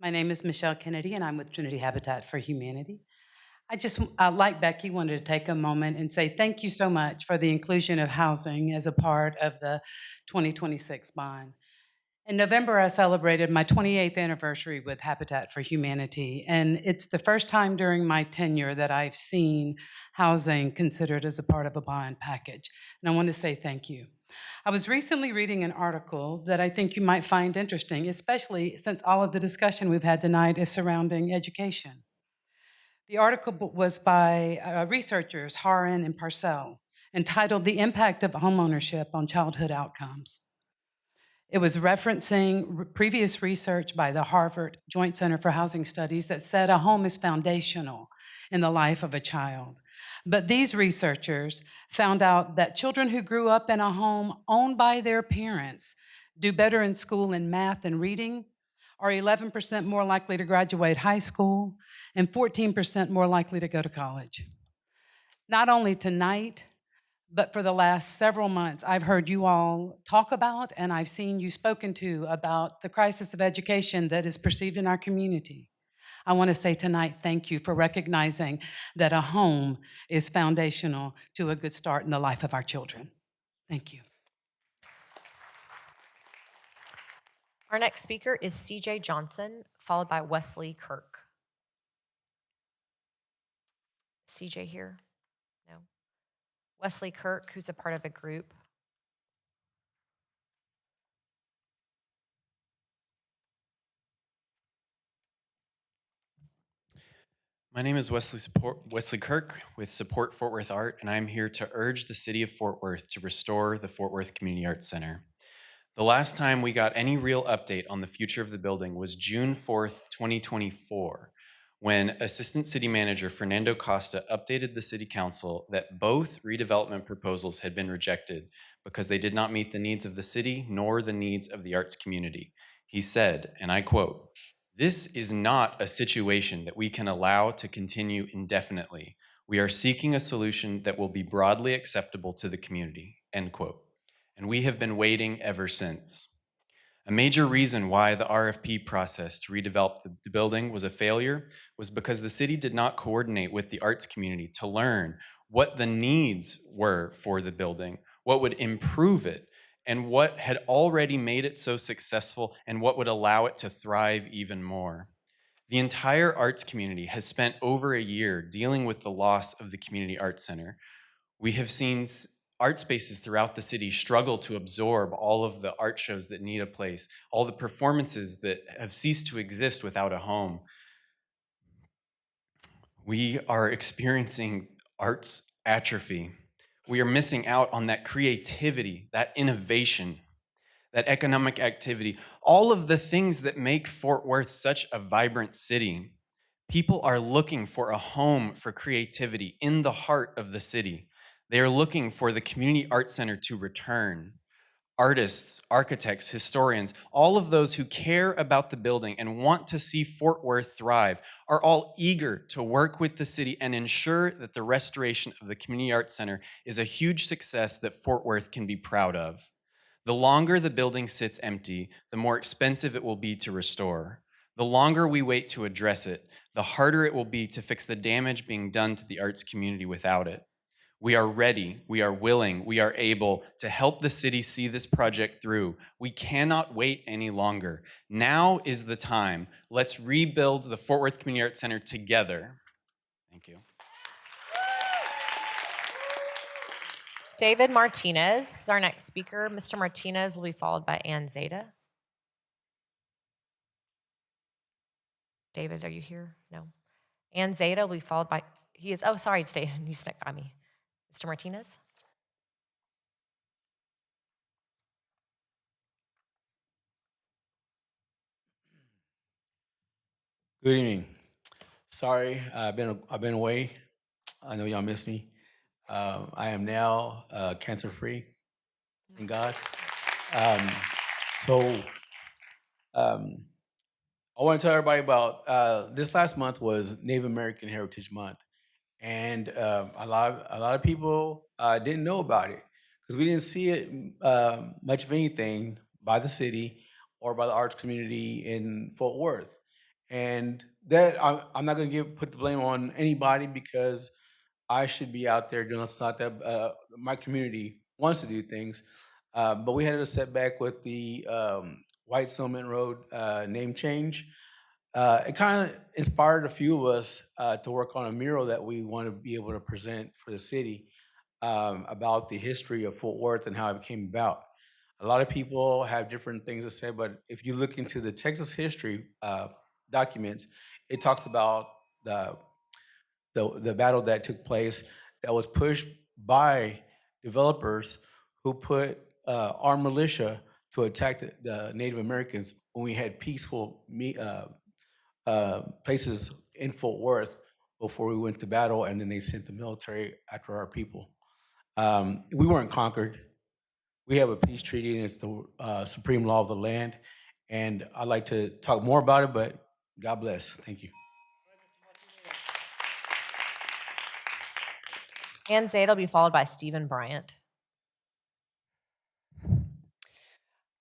My name is Michelle Kennedy, and I'm with Trinity Habitat for Humanity. Like Becky, wanted to take a moment and say thank you so much for the inclusion of housing as a part of the 2026 bond. In November, I celebrated my 28th anniversary with Habitat for Humanity, and it's the first time during my tenure that I've seen housing considered as a part of a bond package, and I want to say thank you. I was recently reading an article that I think you might find interesting, especially since all of the discussion we've had tonight is surrounding education. The article was by researchers Haran and Parcell, entitled "The Impact of Homeownership on Childhood Outcomes." It was referencing previous research by the Harvard Joint Center for Housing Studies that said a home is foundational in the life of a child. But these researchers found out that children who grew up in a home owned by their parents do better in school in math and reading, are 11% more likely to graduate high school, and 14% more likely to go to college. Not only tonight, but for the last several months, I've heard you all talk about, and I've seen you spoken to about the crisis of education that is perceived in our community. I want to say tonight, thank you for recognizing that a home is foundational to a good start in the life of our children. Thank you. Our next speaker is CJ Johnson, followed by Wesley Kirk. CJ here? No. Wesley Kirk, who's a part of a group. My name is Wesley Kirk with Support Fort Worth Art, and I'm here to urge the city of Fort Worth to restore the Fort Worth Community Arts Center. The last time we got any real update on the future of the building was June 4th, 2024, when Assistant City Manager Fernando Costa updated the City Council that both redevelopment proposals had been rejected because they did not meet the needs of the city nor the needs of the arts community. He said, and I quote, "This is not a situation that we can allow to continue indefinitely. We are seeking a solution that will be broadly acceptable to the community," end quote. And we have been waiting ever since. A major reason why the RFP process to redevelop the building was a failure was because the city did not coordinate with the arts community to learn what the needs were for the building, what would improve it, and what had already made it so successful and what would allow it to thrive even more. The entire arts community has spent over a year dealing with the loss of the Community Arts Center. We have seen art spaces throughout the city struggle to absorb all of the art shows that need a place, all the performances that have ceased to exist without a home. We are experiencing arts atrophy. We are missing out on that creativity, that innovation, that economic activity, all of the things that make Fort Worth such a vibrant city. People are looking for a home for creativity in the heart of the city. They are looking for the Community Arts Center to return. Artists, architects, historians, all of those who care about the building and want to see Fort Worth thrive are all eager to work with the city and ensure that the restoration of the Community Arts Center is a huge success that Fort Worth can be proud of. The longer the building sits empty, the more expensive it will be to restore. The longer we wait to address it, the harder it will be to fix the damage being done to the arts community without it. We are ready, we are willing, we are able to help the city see this project through. We cannot wait any longer. Now is the time. Let's rebuild the Fort Worth Community Arts Center together. Thank you. David Martinez is our next speaker. Mr. Martinez will be followed by Ann Zeta. David, are you here? No. Ann Zeta will be followed by, he is, oh, sorry, you snuck by me. Mr. Martinez? Good evening. Sorry, I've been away. I know y'all miss me. I am now cancer-free, thank God. I want to tell everybody about this last month was Native American Heritage Month, and a lot of people didn't know about it because we didn't see it much of anything by the city or by the arts community in Fort Worth. And that I'm not going to put the blame on anybody because I should be out there doing stuff that my community wants to do things. But we had a setback with the White Settlement Road name change. It kind of inspired a few of us to work on a mural that we want to be able to present for the city about the history of Fort Worth and how it came about. A lot of people have different things to say, but if you look into the Texas history documents, it talks about the battle that took place that was pushed by developers who put armed militia to attack the Native Americans when we had peaceful places in Fort Worth before we went to battle, and then they sent the military after our people. We weren't conquered. We have a peace treaty, and it's the supreme law of the land. And I'd like to talk more about it, but God bless. Thank you. Ann Zaid will be followed by Stephen Bryant.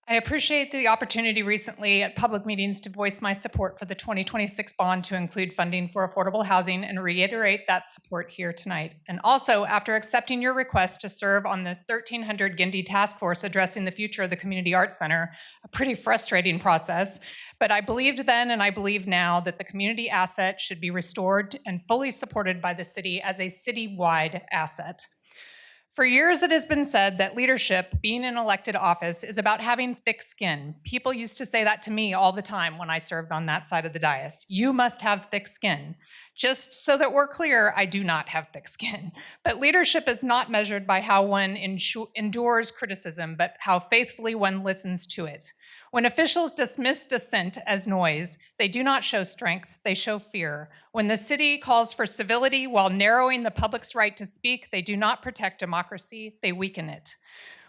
I appreciate the opportunity recently at public meetings to voice my support for the 2026 bond to include funding for affordable housing and reiterate that support here tonight. And also, after accepting your request to serve on the 1300 Gindi Task Force addressing the future of the Community Arts Center, a pretty frustrating process, but I believed then and I believe now that the community asset should be restored and fully supported by the city as a citywide asset. For years, it has been said that leadership, being in elected office, is about having thick skin. People used to say that to me all the time when I served on that side of the dais. You must have thick skin. Just so that we're clear, I do not have thick skin. But leadership is not measured by how one endures criticism, but how faithfully one listens to it. When officials dismiss dissent as noise, they do not show strength, they show fear. When the city calls for civility while narrowing the public's right to speak, they do not protect democracy, they weaken it.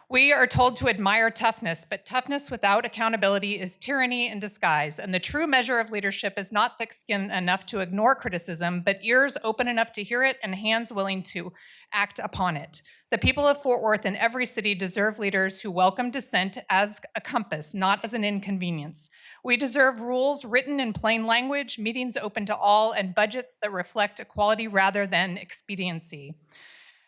We are told to admire toughness, but toughness without accountability is tyranny in disguise, and the true measure of leadership is not thick skin enough to ignore criticism, but ears open enough to hear it and hands willing to act upon it. The people of Fort Worth and every city deserve leaders who welcome dissent as a compass, not as an inconvenience. We deserve rules written in plain language, meetings open to all, and budgets that reflect equality rather than expediency.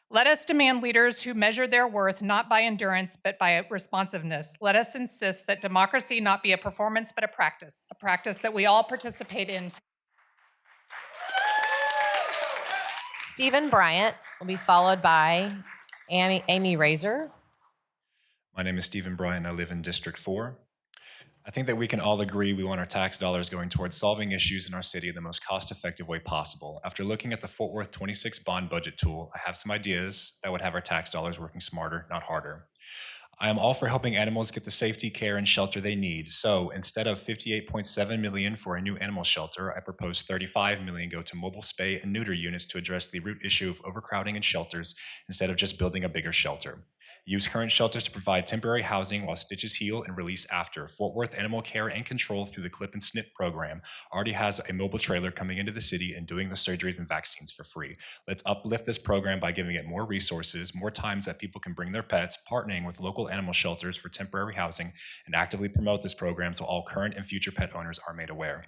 Let us demand leaders who measure their worth not by endurance, but by responsiveness. Let us insist that democracy not be a performance, but a practice that we all participate in. Stephen Bryant will be followed by Amy Razor. My name is Stephen Bryant. I live in District 4. I think that we can all agree we want our tax dollars going towards solving issues in our city in the most cost-effective way possible. After looking at the Fort Worth 26 bond budget tool, I have some ideas that would have our tax dollars working smarter, not harder. I am all for helping animals get the safety, care, and shelter they need. So instead of $58.7 million for a new animal shelter, I propose $35 million go to mobile spay and neuter units to address the root issue of overcrowding in shelters instead of just building a bigger shelter. Use current shelters to provide temporary housing while stitches heal and release after. Fort Worth Animal Care and Control through the CLIP and SNP program already has a mobile trailer coming into the city and doing the surgeries and vaccines for free. Let's uplift this program by giving it more resources, more times that people can bring their pets, partnering with local animal shelters for temporary housing, and actively promote this program so all current and future pet owners are made aware.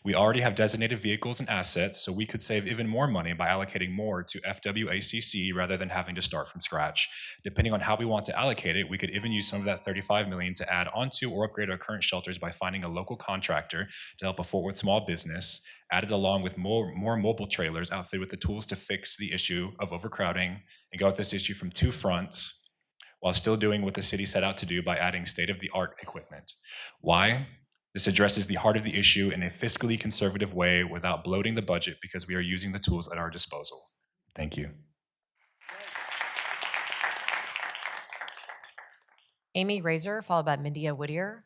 We already have designated vehicles and assets, so we could save even more money by allocating more to FWACC rather than having to start from scratch. Depending on how we want to allocate it, we could even use some of that $35 million to add onto or upgrade our current shelters by finding a local contractor to help a Fort Worth small business, added along with more mobile trailers outfitted with the tools to fix the issue of overcrowding and go at this issue from two fronts while still doing what the city set out to do by adding state-of-the-art equipment. Why? This addresses the heart of the issue in a fiscally conservative way without bloating the budget because we are using the tools at our disposal. Thank you. Amy Razor, followed by Mindia Whittier.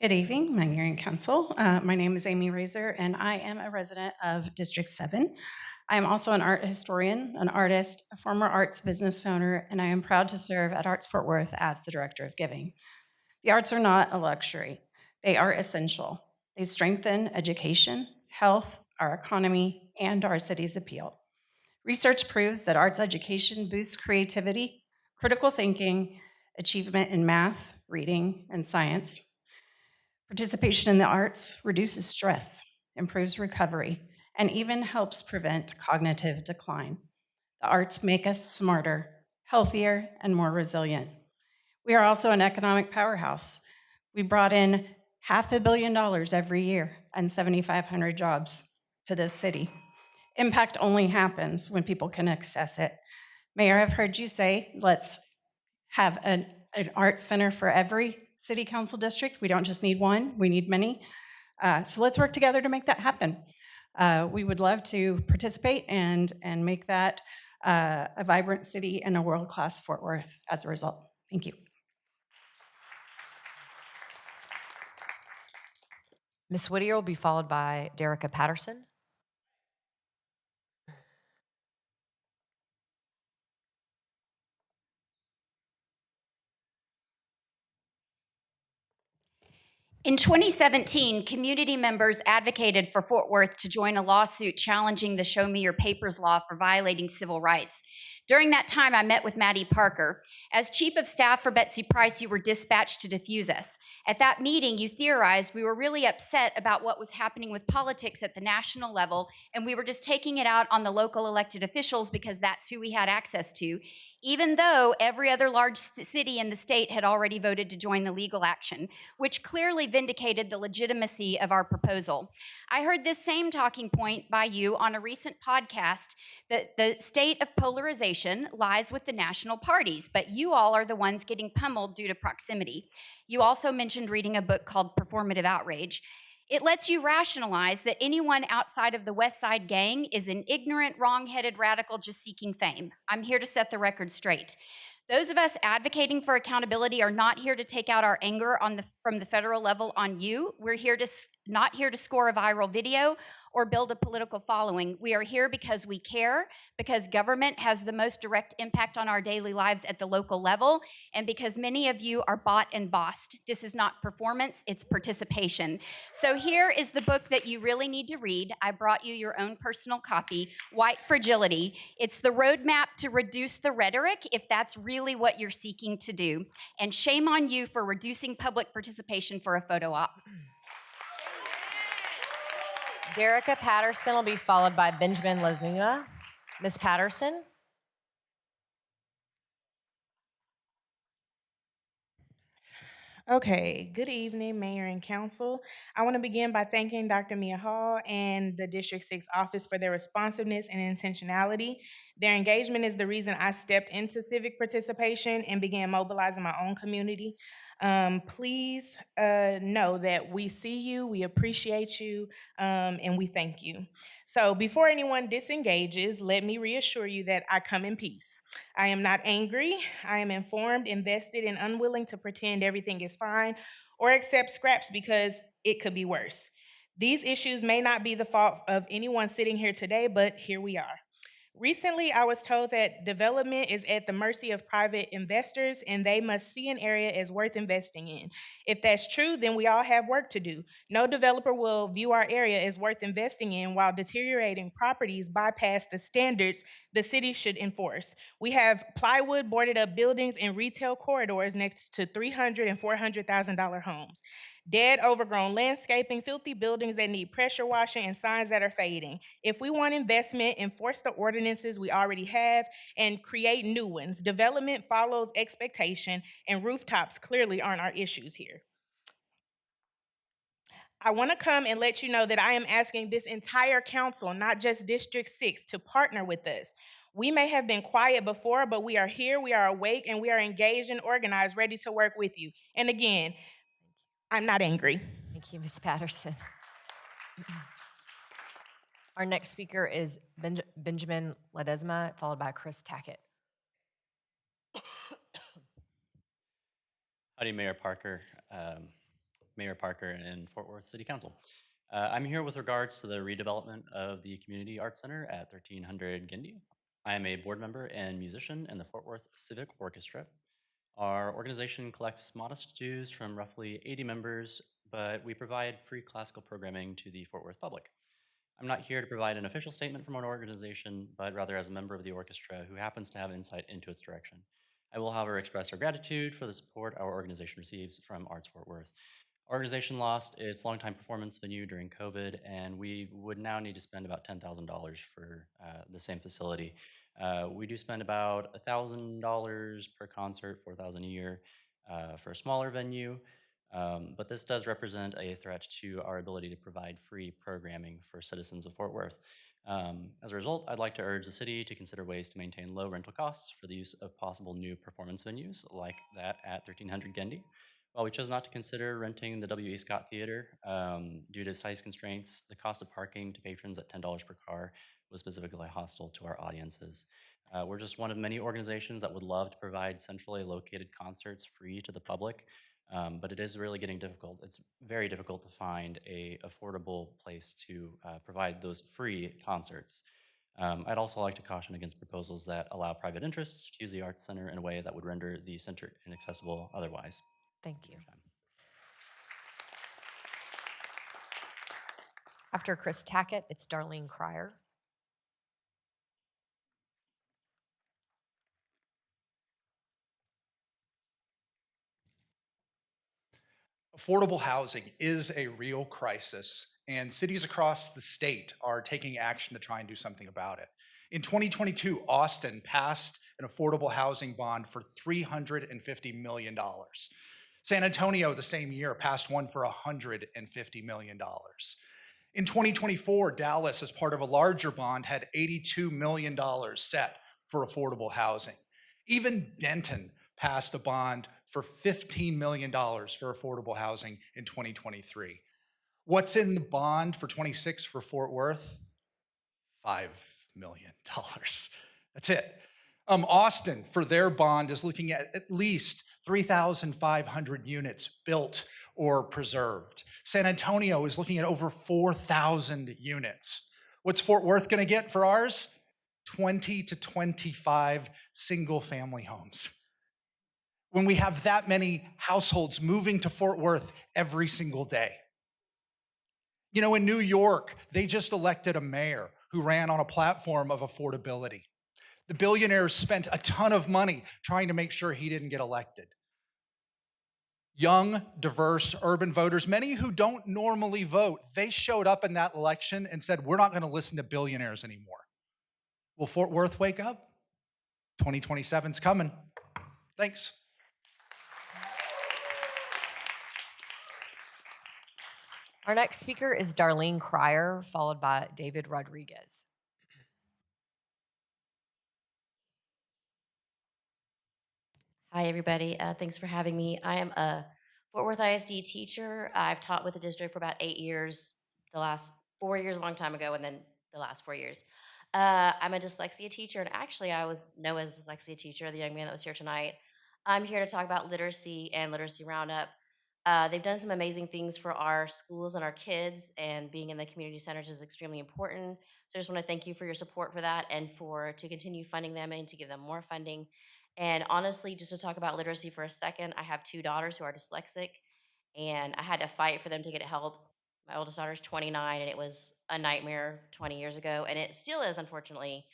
Good evening, Mayor and Council. My name is Amy Razor, and I am a resident of District 7. I am also an art historian, an artist, a former arts business owner, and I am proud to serve at Arts Fort Worth as the Director of Giving. The arts are not a luxury. They are essential. They strengthen education, health, our economy, and our city's appeal. Research proves that arts education boosts creativity, critical thinking, achievement in math, reading, and science. Participation in the arts reduces stress, improves recovery, and even helps prevent cognitive decline. The arts make us smarter, healthier, and more resilient. We are also an economic powerhouse. We brought in $500 million every year and 7,500 jobs to this city. Impact only happens when people can access it. Mayor, I've heard you say, let's have an art center for every city council district. We don't just need one, we need many. So let's work together to make that happen. We would love to participate and make that a vibrant city and a world-class Fort Worth as a result. Thank you. Ms. Whittier will be followed by Derica Patterson. In 2017, community members advocated for Fort Worth to join a lawsuit challenging the Show Me Your Papers law for violating civil rights. During that time, I met with Maddie Parker. As Chief of Staff for Betsy Price, you were dispatched to defuse us. At that meeting, you theorized we were really upset about what was happening with politics at the national level, and we were just taking it out on the local elected officials because that's who we had access to, even though every other large city in the state had already voted to join the legal action, which clearly vindicated the legitimacy of our proposal. I heard this same talking point by you on a recent podcast that the state of polarization lies with the national parties, but you all are the ones getting pummeled due to proximity. You also mentioned reading a book called Performative Outrage. It lets you rationalize that anyone outside of the West Side Gang is an ignorant, wrong-headed radical just seeking fame. I'm here to set the record straight. Those of us advocating for accountability are not here to take out our anger from the federal level on you. We're not here to score a viral video or build a political following. We are here because we care, because government has the most direct impact on our daily lives at the local level, and because many of you are bought and bossed. This is not performance, it's participation. So here is the book that you really need to read. I brought you your own personal copy, White Fragility. It's the roadmap to reduce the rhetoric if that's really what you're seeking to do. And shame on you for reducing public participation for a photo op. Derica Patterson will be followed by Benjamin Lazima. Ms. Patterson. Okay, good evening, Mayor and Council. I want to begin by thanking Dr. Mia Hall and the District 6 office for their responsiveness and intentionality. Their engagement is the reason I stepped into civic participation and began mobilizing my own community. Please know that we see you, we appreciate you, and we thank you. So before anyone disengages, let me reassure you that I come in peace. I am not angry. I am informed, invested, and unwilling to pretend everything is fine or accept scraps because it could be worse. These issues may not be the fault of anyone sitting here today, but here we are. Recently, I was told that development is at the mercy of private investors and they must see an area as worth investing in. If that's true, then we all have work to do. No developer will view our area as worth investing in while deteriorating properties bypass the standards the city should enforce. We have plywood boarded up buildings and retail corridors next to $300,000 and $400,000 homes. Dead, overgrown landscaping, filthy buildings that need pressure washing, and signs that are fading. If we want investment, enforce the ordinances we already have and create new ones. Development follows expectation, and rooftops clearly aren't our issues here. I want to come and let you know that I am asking this entire council, not just District 6, to partner with us. We may have been quiet before, but we are here, we are awake, and we are engaged and organized, ready to work with you. And again, I'm not angry. Thank you, Ms. Patterson. Our next speaker is Benjamin Ledesma, followed by Chris Tackett. Howdy, Mayor Parker and Fort Worth City Council. I'm here with regards to the redevelopment of the Community Arts Center at 1300 Gindi. I am a board member and musician in the Fort Worth Civic Orchestra. Our organization collects modest dues from roughly 80 members, but we provide free classical programming to the Fort Worth public. I'm not here to provide an official statement from our organization, but rather as a member of the orchestra who happens to have insight into its direction. I will, however, express our gratitude for the support our organization receives from Arts Fort Worth. Our organization lost its longtime performance venue during COVID, and we would now need to spend about $10,000 for the same facility. We do spend about $1,000 per concert, $4,000 a year for a smaller venue. But this does represent a threat to our ability to provide free programming for citizens of Fort Worth. As a result, I'd like to urge the city to consider ways to maintain low rental costs for the use of possible new performance venues like that at 1300 Gindi. While we chose not to consider renting the W.E. Scott Theater due to size constraints, the cost of parking to patrons at $10 per car was specifically hostile to our audiences. We're just one of many organizations that would love to provide centrally located concerts free to the public. But it is really getting difficult. It's very difficult to find a affordable place to provide those free concerts. I'd also like to caution against proposals that allow private interests to use the Arts Center in a way that would render the center inaccessible otherwise. Thank you. After Chris Tackett, it's Darlene Cryer. Affordable housing is a real crisis, and cities across the state are taking action to try and do something about it. In 2022, Austin passed an affordable housing bond for $350 million. San Antonio, the same year, passed one for $150 million. In 2024, Dallas, as part of a larger bond, had $82 million set for affordable housing. Even Denton passed a bond for $15 million for affordable housing in 2023. What's in the bond for 26 for Fort Worth? $5 million. That's it. Austin, for their bond, is looking at least 3,500 units built or preserved. San Antonio is looking at over 4,000 units. What's Fort Worth going to get for ours? 20 to 25 single-family homes. When we have that many households moving to Fort Worth every single day. You know, in New York, they just elected a mayor who ran on a platform of affordability. The billionaires spent a ton of money trying to make sure he didn't get elected. Young, diverse, urban voters, many who don't normally vote, they showed up in that election and said, we're not going to listen to billionaires anymore. Will Fort Worth wake up? 2027's coming. Thanks. Our next speaker is Darlene Cryer, followed by David Rodriguez. Hi, everybody. Thanks for having me. I am a Fort Worth ISD teacher. I've taught with the district for about 8 years, the last 4 years a long time ago, and then the last 4 years. I'm a dyslexia teacher, and actually I was Noah's dyslexia teacher, the young man that was here tonight. I'm here to talk about literacy and Literacy Roundup. They've done some amazing things for our schools and our kids, and being in the community centers is extremely important. So I just want to thank you for your support for that and to continue funding them and to give them more funding. And honestly, just to talk about literacy for a second, I have 2 daughters who are dyslexic, and I had to fight for them to get help. My oldest daughter is 29, and it was a nightmare 20 years ago, and it still is, unfortunately.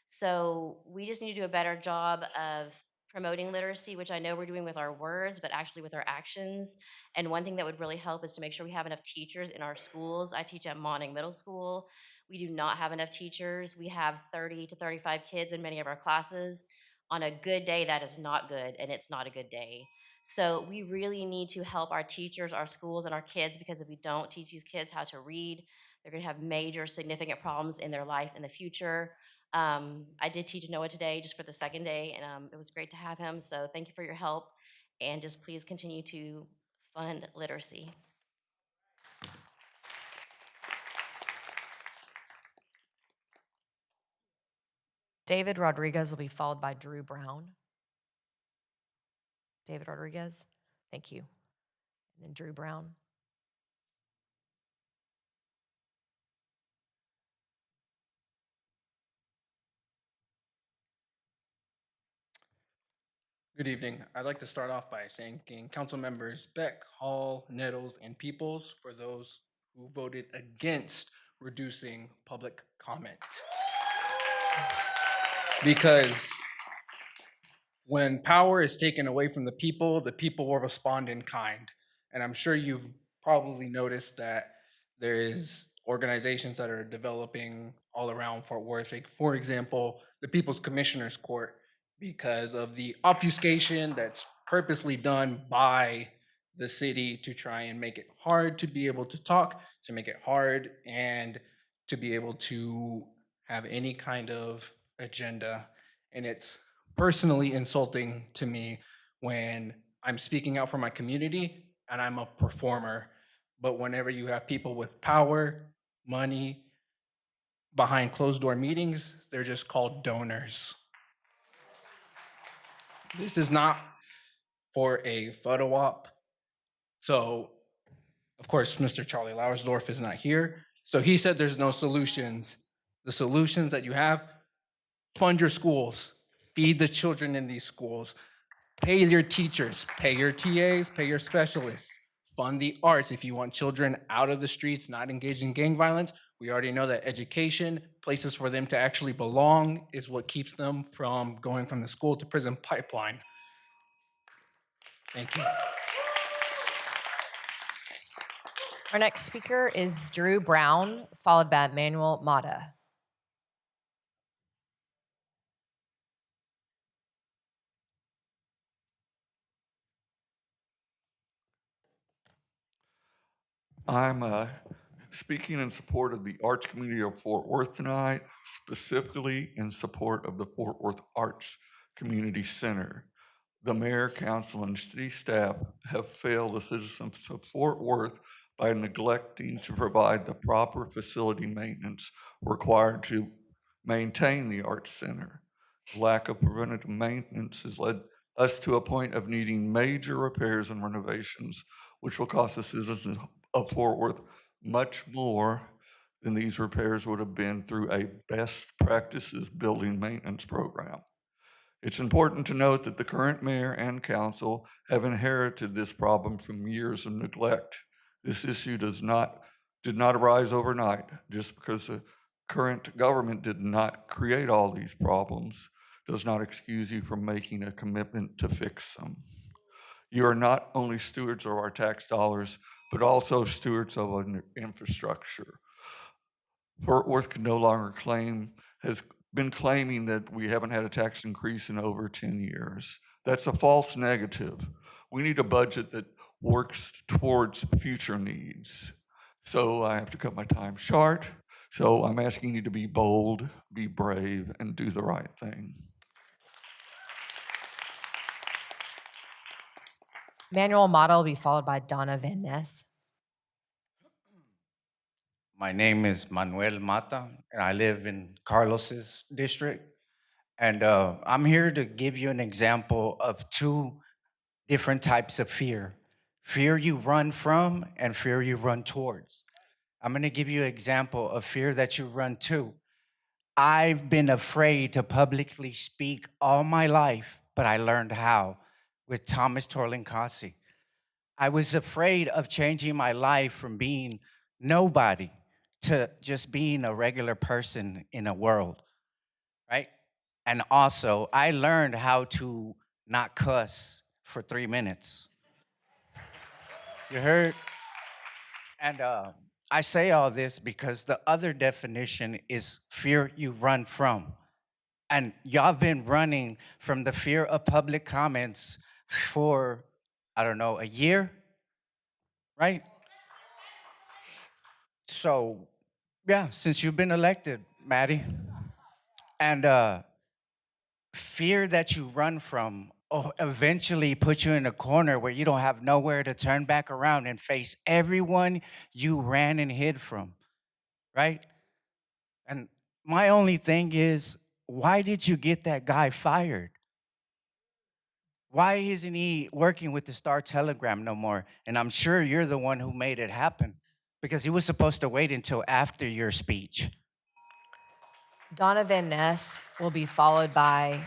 So we just need to do a better job of promoting literacy, which I know we're doing with our words, but actually with our actions. And one thing that would really help is to make sure we have enough teachers in our schools. I teach at Monning Middle School. We do not have enough teachers. We have 30 to 35 kids in many of our classes. On a good day, that is not good, and it's not a good day. So we really need to help our teachers, our schools, and our kids, because if we don't teach these kids how to read, they're going to have major significant problems in their life in the future. I did teach Noah today just for the second day, and it was great to have him. So thank you for your help, and just please continue to fund literacy. David Rodriguez will be followed by Drew Brown. David Rodriguez, thank you. And then Drew Brown. Good evening. I'd like to start off by thanking council members Beck, Hall, Nettles, and Peoples for those who voted against reducing public comment. Because when power is taken away from the people will respond in kind. And I'm sure you've probably noticed that there is organizations that are developing all around Fort Worth. Like, for example, the People's Commissioners Court, because of the obfuscation that's purposely done by the city to try and make it hard to be able to talk, to make it hard and to be able to have any kind of agenda. And it's personally insulting to me when I'm speaking out for my community and I'm a performer. But whenever you have people with power, money, behind closed door meetings, they're just called donors. This is not for a photo op. So, of course, Mr. Charlie Lauersdorf is not here. So he said there's no solutions. The solutions that you have, fund your schools, feed the children in these schools, pay your teachers, pay your TAs, pay your specialists, fund the arts if you want children out of the streets, not engaged in gang violence. We already know that education, places for them to actually belong, is what keeps them from going from the school to prison pipeline. Thank you. Our next speaker is Drew Brown, followed by Manuel Mata. I'm speaking in support of the arts community of Fort Worth tonight, specifically in support of the Fort Worth Arts Community Center. The mayor, council, and city staff have failed the citizens of Fort Worth by neglecting to provide the proper facility maintenance required to maintain the arts center. The lack of preventative maintenance has led us to a point of needing major repairs and renovations, which will cost the citizens of Fort Worth much more than these repairs would have been through a best practices building maintenance program. It's important to note that the current mayor and council have inherited this problem from years of neglect. This issue did not arise overnight. Just because the current government did not create all these problems does not excuse you from making a commitment to fix them. You are not only stewards of our tax dollars, but also stewards of an infrastructure. Fort Worth can no longer has been claiming that we haven't had a tax increase in over 10 years. That's a false negative. We need a budget that works towards future needs. So I have to cut my time short. So I'm asking you to be bold, be brave, and do the right thing. Manuel Mata will be followed by Donna Van Ness. My name is Manuel Mata, and I live in Carlos's district. And I'm here to give you an example of two different types of fear. Fear you run from and fear you run towards. I'm gonna give you an example of fear that you run to. I've been afraid to publicly speak all my life, but I learned how with Thomas Torlincasi. I was afraid of changing my life from being nobody to just being a regular person in a world, right? And also, I learned how to not cuss for 3 minutes. You heard? And I say all this because the other definition is fear you run from. And y'all been running from the fear of public comments for, I don't know, a year, right? So, yeah, since you've been elected, Maddie. And fear that you run from eventually put you in a corner where you don't have nowhere to turn back around and face everyone you ran and hid from, right? And my only thing is, why did you get that guy fired? Why isn't he working with the Star Telegram no more? And I'm sure you're the one who made it happen, because he was supposed to wait until after your speech. Donna Van Ness will be followed by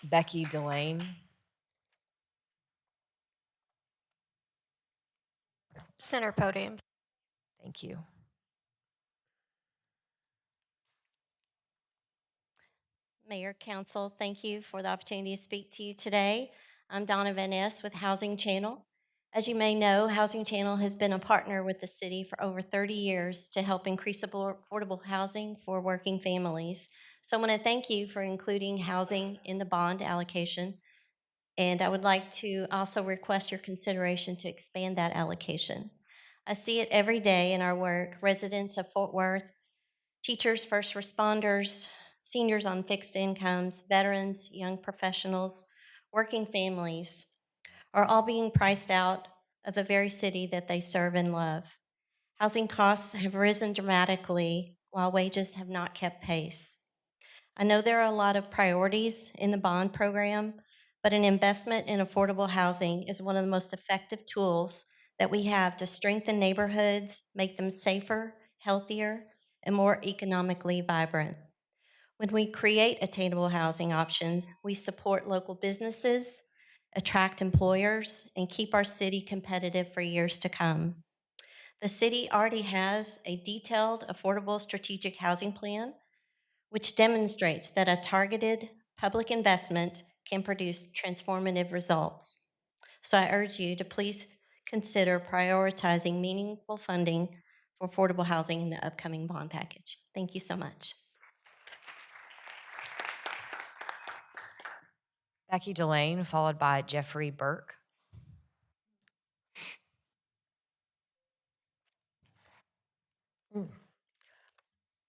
Becky Delane. Center podium. Thank you. Mayor, Council, thank you for the opportunity to speak to you today. I'm Donna Van Ness with Housing Channel. As you may know, Housing Channel has been a partner with the city for over 30 years to help increase affordable housing for working families. So I want to thank you for including housing in the bond allocation. And I would like to also request your consideration to expand that allocation. I see it every day in our work. Residents of Fort Worth, teachers, first responders, seniors on fixed incomes, veterans, young professionals, working families are all being priced out of the very city that they serve and love. Housing costs have risen dramatically while wages have not kept pace. I know there are a lot of priorities in the bond program, but an investment in affordable housing is one of the most effective tools that we have to strengthen neighborhoods, make them safer, healthier, and more economically vibrant. When we create attainable housing options, we support local businesses, attract employers, and keep our city competitive for years to come. The city already has a detailed, affordable strategic housing plan, which demonstrates that a targeted public investment can produce transformative results. So I urge you to please consider prioritizing meaningful funding for affordable housing in the upcoming bond package. Thank you so much. Becky Delane, followed by Jeffrey Burke.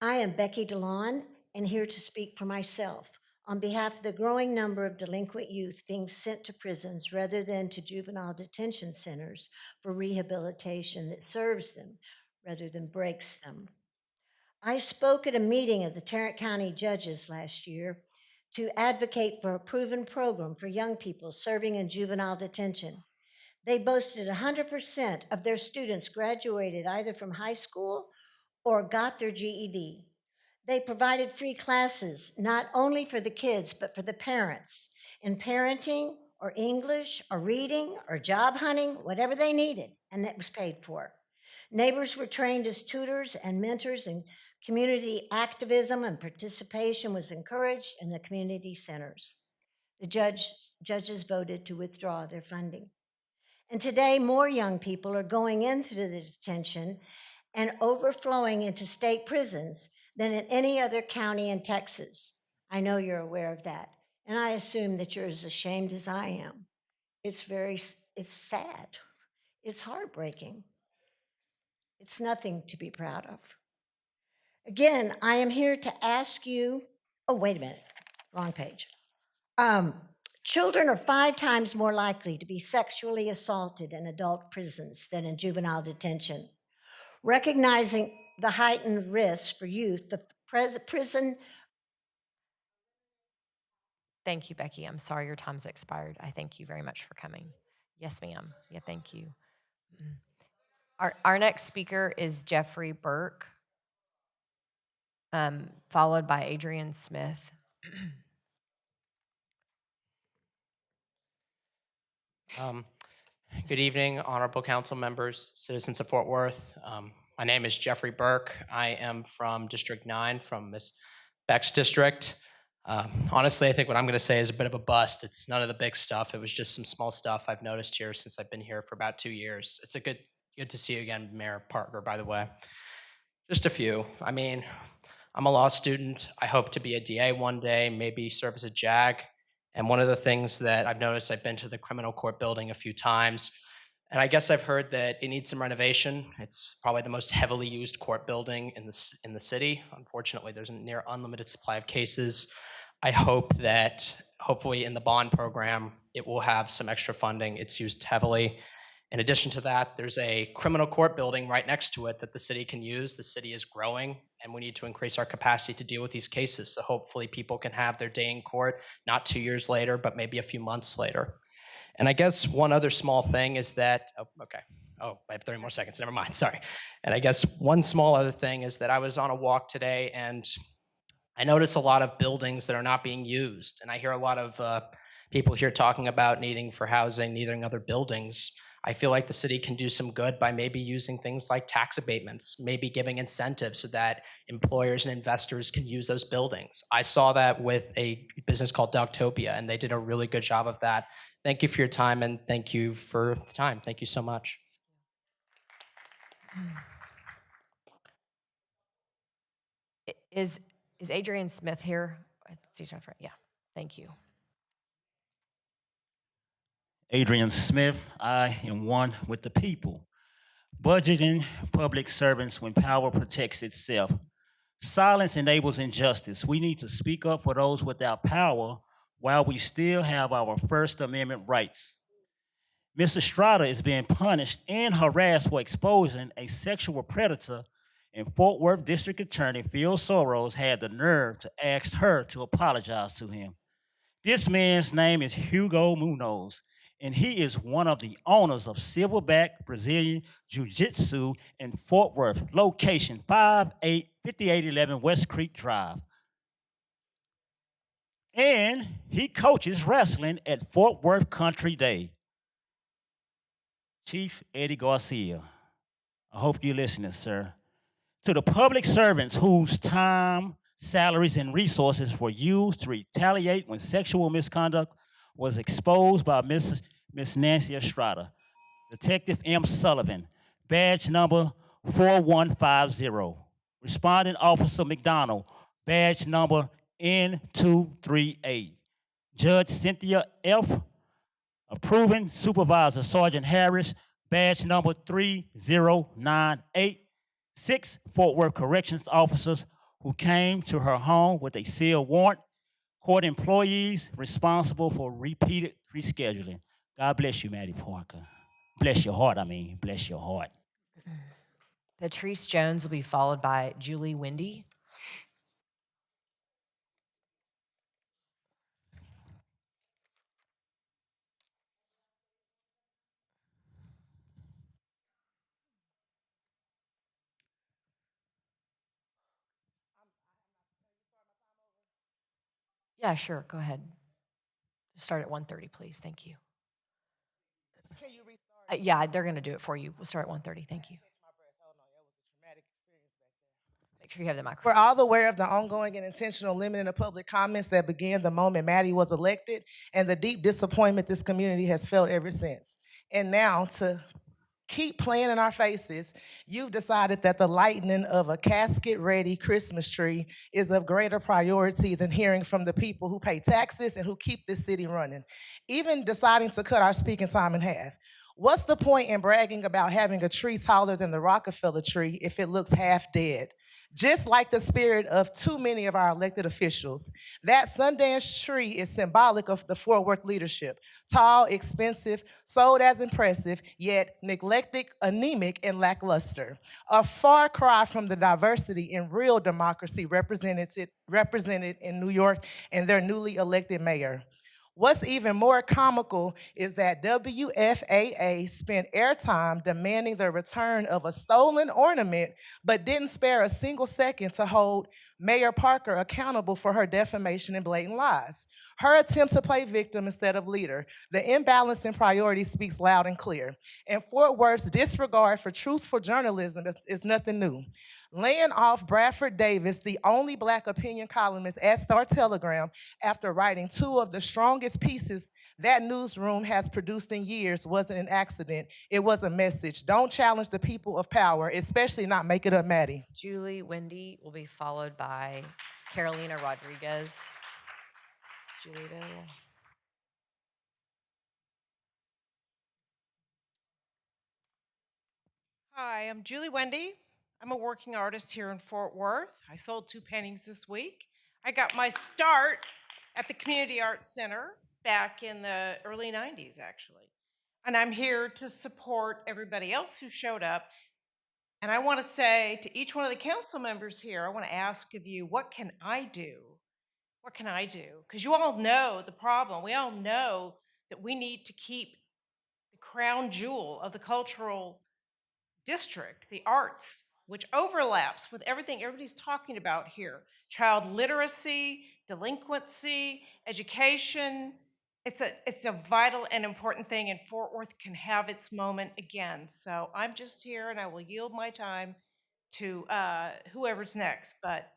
I am Becky DeLon and here to speak for myself on behalf of the growing number of delinquent youth being sent to prisons rather than to juvenile detention centers for rehabilitation that serves them rather than breaks them. I spoke at a meeting of the Tarrant County judges last year to advocate for a proven program for young people serving in juvenile detention. They boasted 100% of their students graduated either from high school or got their GED. They provided free classes, not only for the kids, but for the parents in parenting or English or reading or job hunting, whatever they needed, and that was paid for. Neighbors were trained as tutors and mentors, and community activism and participation was encouraged in the community centers. The judges voted to withdraw their funding. And today, more young people are going into the detention and overflowing into state prisons than in any other county in Texas. I know you're aware of that, and I assume that you're as ashamed as I am. It's sad. It's heartbreaking. It's nothing to be proud of. Again, I am here to ask you, oh, wait a minute, wrong page. Children are 5 times more likely to be sexually assaulted in adult prisons than in juvenile detention. Recognizing the heightened risk for youth, the prison. Thank you, Becky. I'm sorry your time's expired. I thank you very much for coming. Yes, ma'am. Yeah, thank you. Our next speaker is Jeffrey Burke, followed by Adrian Smith. Good evening, honorable council members, citizens of Fort Worth. My name is Jeffrey Burke. I am from District 9, from Ms. Beck's district. Honestly, I think what I'm going to say is a bit of a bust. It's none of the big stuff. It was just some small stuff I've noticed here since I've been here for about 2 years. It's good to see you again, Mayor Parker, by the way. Just a few. I mean, I'm a law student. I hope to be a DA one day, maybe serve as a JAG. And one of the things that I've noticed, I've been to the criminal court building a few times, and I guess I've heard that it needs some renovation. It's probably the most heavily used court building in the city. Unfortunately, there's a near unlimited supply of cases. I hope that hopefully in the bond program, it will have some extra funding. It's used heavily. In addition to that, there's a criminal court building right next to it that the city can use. The city is growing, and we need to increase our capacity to deal with these cases. So hopefully people can have their day in court, not 2 years later, but maybe a few months later. And I guess one other small thing is that, I have 30 more seconds, never mind, sorry. And I guess one small other thing is that I was on a walk today and I noticed a lot of buildings that are not being used. And I hear a lot of people here talking about needing for housing, needing other buildings. I feel like the city can do some good by maybe using things like tax abatements, maybe giving incentives so that employers and investors can use those buildings. I saw that with a business called Dogtopia, and they did a really good job of that. Thank you for your time, and thank you for the time. Thank you so much. Is Adrian Smith here? Yeah, thank you. Adrian Smith, I am one with the people. Budgeting public servants when power protects itself. Silence enables injustice. We need to speak up for those without power while we still have our First Amendment rights. Ms. Estrada is being punished and harassed for exposing a sexual predator, and Fort Worth District Attorney Phil Soros had the nerve to ask her to apologize to him. This man's name is Hugo Munoz, and he is one of the owners of Silverback Brazilian Jiu-Jitsu in Fort Worth, location 5811 West Creek Drive. And he coaches wrestling at Fort Worth Country Day. Chief Eddie Garcia, I hope you're listening, sir. To the public servants whose time, salaries, and resources were used to retaliate when sexual misconduct was exposed by Miss Nancy Estrada. Detective M. Sullivan, badge number 4150. Responding Officer McDonald, badge number N238. Judge Cynthia F. Approving Supervisor Sergeant Harris, badge number 3098. 6 Fort Worth Corrections officers who came to her home with a sealed warrant. Court employees responsible for repeated rescheduling. God bless you, Maddie Parker. Bless your heart, bless your heart. Patrice Jones will be followed by Julie Wendy. Yeah, sure, go ahead. Start at 1:30, please, thank you. Can you restart? Yeah, they're gonna do it for you. We'll start at 1:30, thank you. Make sure you have the microphone. We're all aware of the ongoing and intentional limiting of public comments that began the moment Maddie was elected and the deep disappointment this community has felt ever since. And now, to keep playing in our faces, you've decided that the lighting of a casket-ready Christmas tree is of greater priority than hearing from the people who pay taxes and who keep this city running. Even deciding to cut our speaking time in half. What's the point in bragging about having a tree taller than the Rockefeller tree if it looks half dead? Just like the spirit of too many of our elected officials, that Sundance tree is symbolic of the Fort Worth leadership. Tall, expensive, sold as impressive, yet neglected, anemic, and lackluster. A far cry from the diversity and real democracy represented in New York and their newly elected mayor. What's even more comical is that WFAA spent airtime demanding the return of a stolen ornament, but didn't spare a single second to hold Mayor Parker accountable for her defamation and blatant lies. Her attempt to play victim instead of leader. The imbalance in priorities speaks loud and clear. And Fort Worth's disregard for truthful journalism is nothing new. Laying off Bradford Davis, the only Black opinion columnist at Star Telegram, after writing 2 of the strongest pieces that newsroom has produced in years, wasn't an accident. It was a message. Don't challenge the people of power, especially not make it up, Maddie. Julie Wendy will be followed by Carolina Rodriguez. Is Julie available? Hi, I'm Julie Wendy. I'm a working artist here in Fort Worth. I sold 2 paintings this week. I got my start at the Community Arts Center back in the early 90s, actually. And I'm here to support everybody else who showed up. And I want to say to each one of the council members here, I want to ask of you, what can I do? What can I do? Because you all know the problem. We all know that we need to keep the crown jewel of the cultural district, the arts, which overlaps with everything everybody's talking about here. Child literacy, delinquency, education, it's a vital and important thing, and Fort Worth can have its moment again. So I'm just here, and I will yield my time to whoever's next. But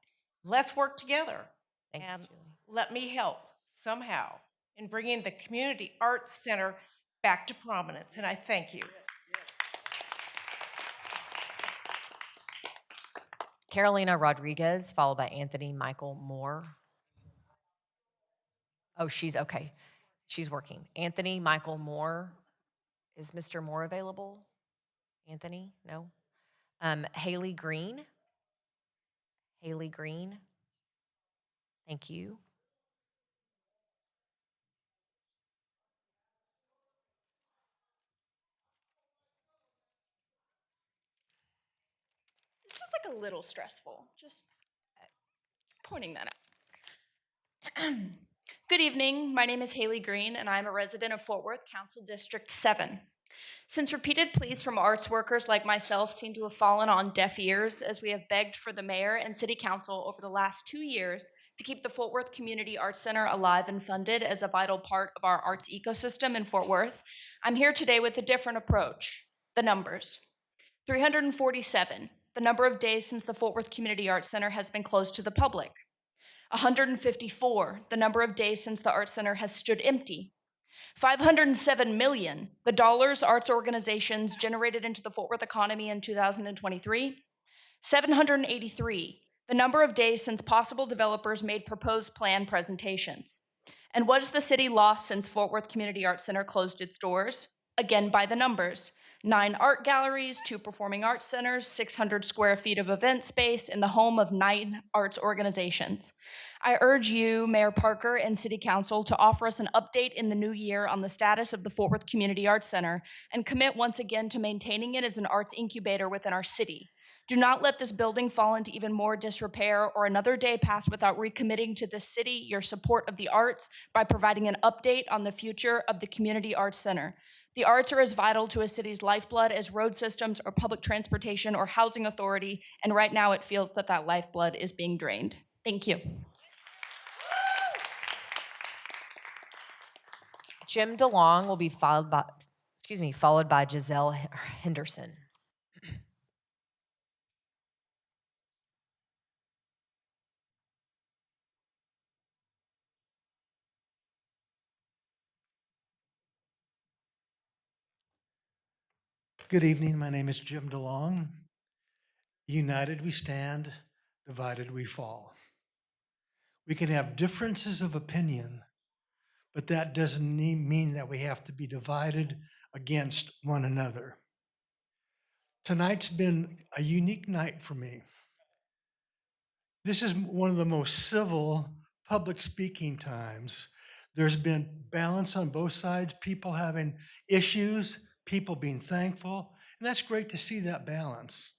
let's work together, and let me help somehow in bringing the Community Arts Center back to prominence. And I thank you. Carolina Rodriguez, followed by Anthony Michael Moore. Oh, she's okay. She's working. Anthony Michael Moore. Is Mr. Moore available? Anthony? No. Haley Green. Haley Green. Thank you. It's just like a little stressful, just pointing that out. Good evening, my name is Haley Green, and I'm a resident of Fort Worth Council District 7. Since repeated pleas from arts workers like myself seem to have fallen on deaf ears, as we have begged for the mayor and city council over the last 2 years to keep the Fort Worth Community Arts Center alive and funded as a vital part of our arts ecosystem in Fort Worth, I'm here today with a different approach: the numbers. 347, the number of days since the Fort Worth Community Arts Center has been closed to the public. 154, the number of days since the Arts Center has stood empty. 507 million, the dollars arts organizations generated into the Fort Worth economy in 2023. 783, the number of days since possible developers made proposed plan presentations. And what has the city lost since Fort Worth Community Arts Center closed its doors? Again, by the numbers: 9 art galleries, 2 performing arts centers, 600 square feet of event space, and the home of 9 arts organizations. I urge you, Mayor Parker, and City Council to offer us an update in the new year on the status of the Fort Worth Community Arts Center and commit once again to maintaining it as an arts incubator within our city. Do not let this building fall into even more disrepair or another day pass without recommitting to this city your support of the arts by providing an update on the future of the Community Arts Center. The arts are as vital to a city's lifeblood as road systems or public transportation or housing authority, and right now it feels that that lifeblood is being drained. Thank you. Jim DeLong will be followed by Giselle Henderson. Good evening. My name is Jim DeLong. United we stand, divided we fall. We can have differences of opinion, but that doesn't mean that we have to be divided against one another. Tonight's been a unique night for me. This is one of the most civil public speaking times. There's been balance on both sides, people having issues, people being thankful, and that's great to see that balance.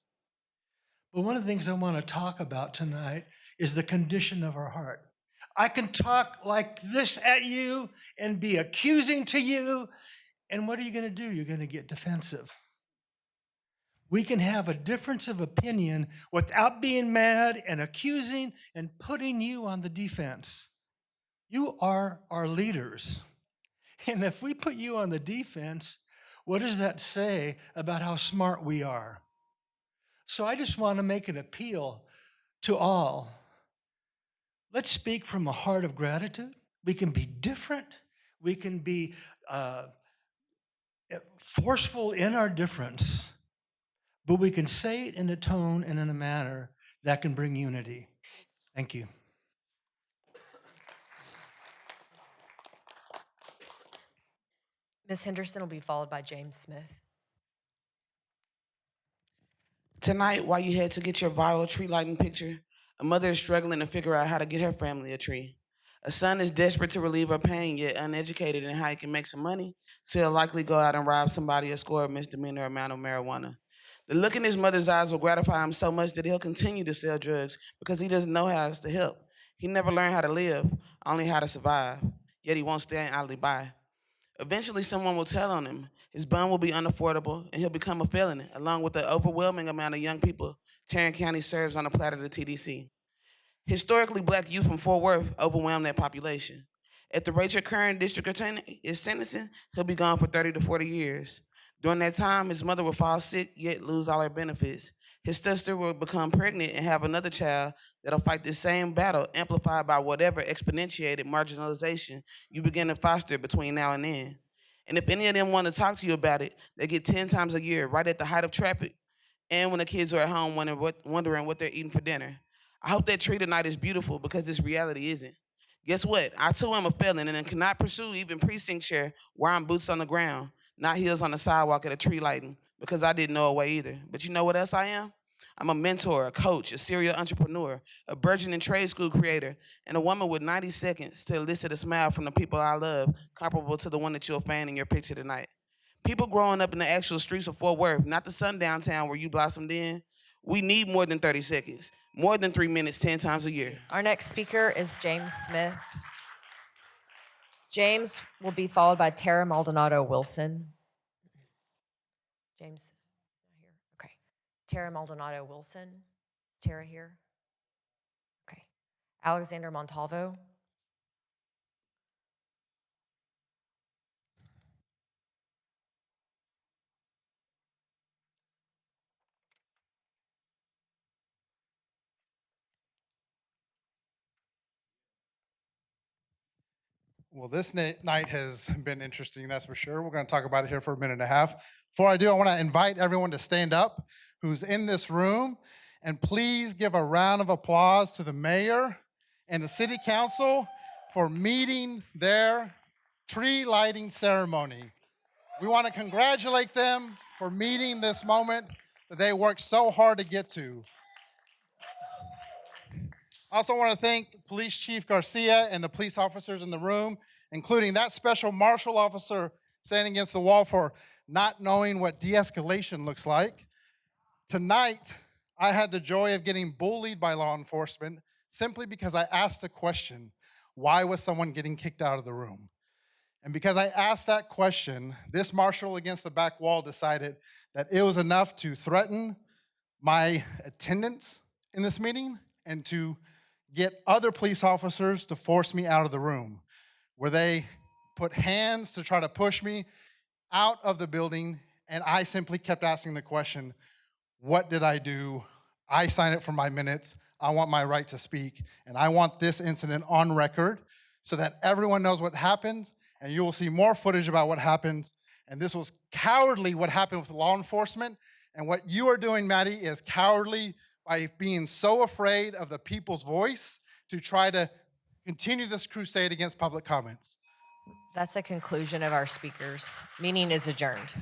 But one of the things I want to talk about tonight is the condition of our heart. I can talk like this at you and be accusing to you, and what are you going to do? You're going to get defensive. We can have a difference of opinion without being mad and accusing and putting you on the defense. You are our leaders. And if we put you on the defense, what does that say about how smart we are? So I just want to make an appeal to all. Let's speak from a heart of gratitude. We can be different. We can be forceful in our difference, but we can say it in a tone and in a manner that can bring unity. Thank you. Ms. Henderson will be followed by James Smith. Tonight, while you head to get your viral tree lighting picture, a mother is struggling to figure out how to get her family a tree. A son is desperate to relieve her pain, yet uneducated in how he can make some money, so he'll likely go out and rob somebody or score a misdemeanor amount of marijuana. The look in his mother's eyes will gratify him so much that he'll continue to sell drugs because he doesn't know how else to help. He never learned how to live, only how to survive, yet he won't stand idly by. Eventually, someone will tell on him. His bond will be unaffordable, and he'll become a felon, along with the overwhelming amount of young people Tarrant County serves on a platter to TDC. Historically, Black youth from Fort Worth overwhelm that population. At the rate your current district attorney is sentencing, he'll be gone for 30 to 40 years. During that time, his mother will fall sick, yet lose all her benefits. His sister will become pregnant and have another child that'll fight the same battle, amplified by whatever exponentiated marginalization you begin to foster between now and then. And if any of them want to talk to you about it, they get 10 times a year, right at the height of traffic, and when the kids are at home wondering what they're eating for dinner. I hope that tree tonight is beautiful because this reality isn't. Guess what? I too am a felon and cannot pursue even precinct chair where I'm boots on the ground, not heels on the sidewalk at a tree lighting, because I didn't know a way either. But you know what else I am? I'm a mentor, a coach, a serial entrepreneur, a burgeoning trade school creator, and a woman with 90 seconds to elicit a smile from the people I love, comparable to the one that you'll find in your picture tonight. People growing up in the actual streets of Fort Worth, not the sundown town where you blossomed in, we need more than 30 seconds, more than 3 minutes 10 times a year. Our next speaker is James Smith. James will be followed by Tara Maldonado Wilson. James, here. Okay. Tara Maldonado Wilson. Is Tara here? Okay. Alexander Montalvo. Well, this night has been interesting, that's for sure. We're going to talk about it here for a minute and a half. Before I do, I want to invite everyone to stand up who's in this room, and please give a round of applause to the mayor and the city council for meeting their tree lighting ceremony. We want to congratulate them for meeting this moment that they worked so hard to get to. I also want to thank Police Chief Garcia and the police officers in the room, including that special marshal officer standing against the wall for not knowing what de-escalation looks like. Tonight, I had the joy of getting bullied by law enforcement simply because I asked a question: why was someone getting kicked out of the room? And because I asked that question, this marshal against the back wall decided that it was enough to threaten my attendance in this meeting and to get other police officers to force me out of the room, where they put hands to try to push me out of the building, and I simply kept asking the question, what did I do? I signed it for my minutes. I want my right to speak, and I want this incident on record so that everyone knows what happened, and you will see more footage about what happened. And this was cowardly what happened with law enforcement, and what you are doing, Maddie, is cowardly by being so afraid of the people's voice to try to continue this crusade against public comments. That's a conclusion of our speakers. Meeting is adjourned.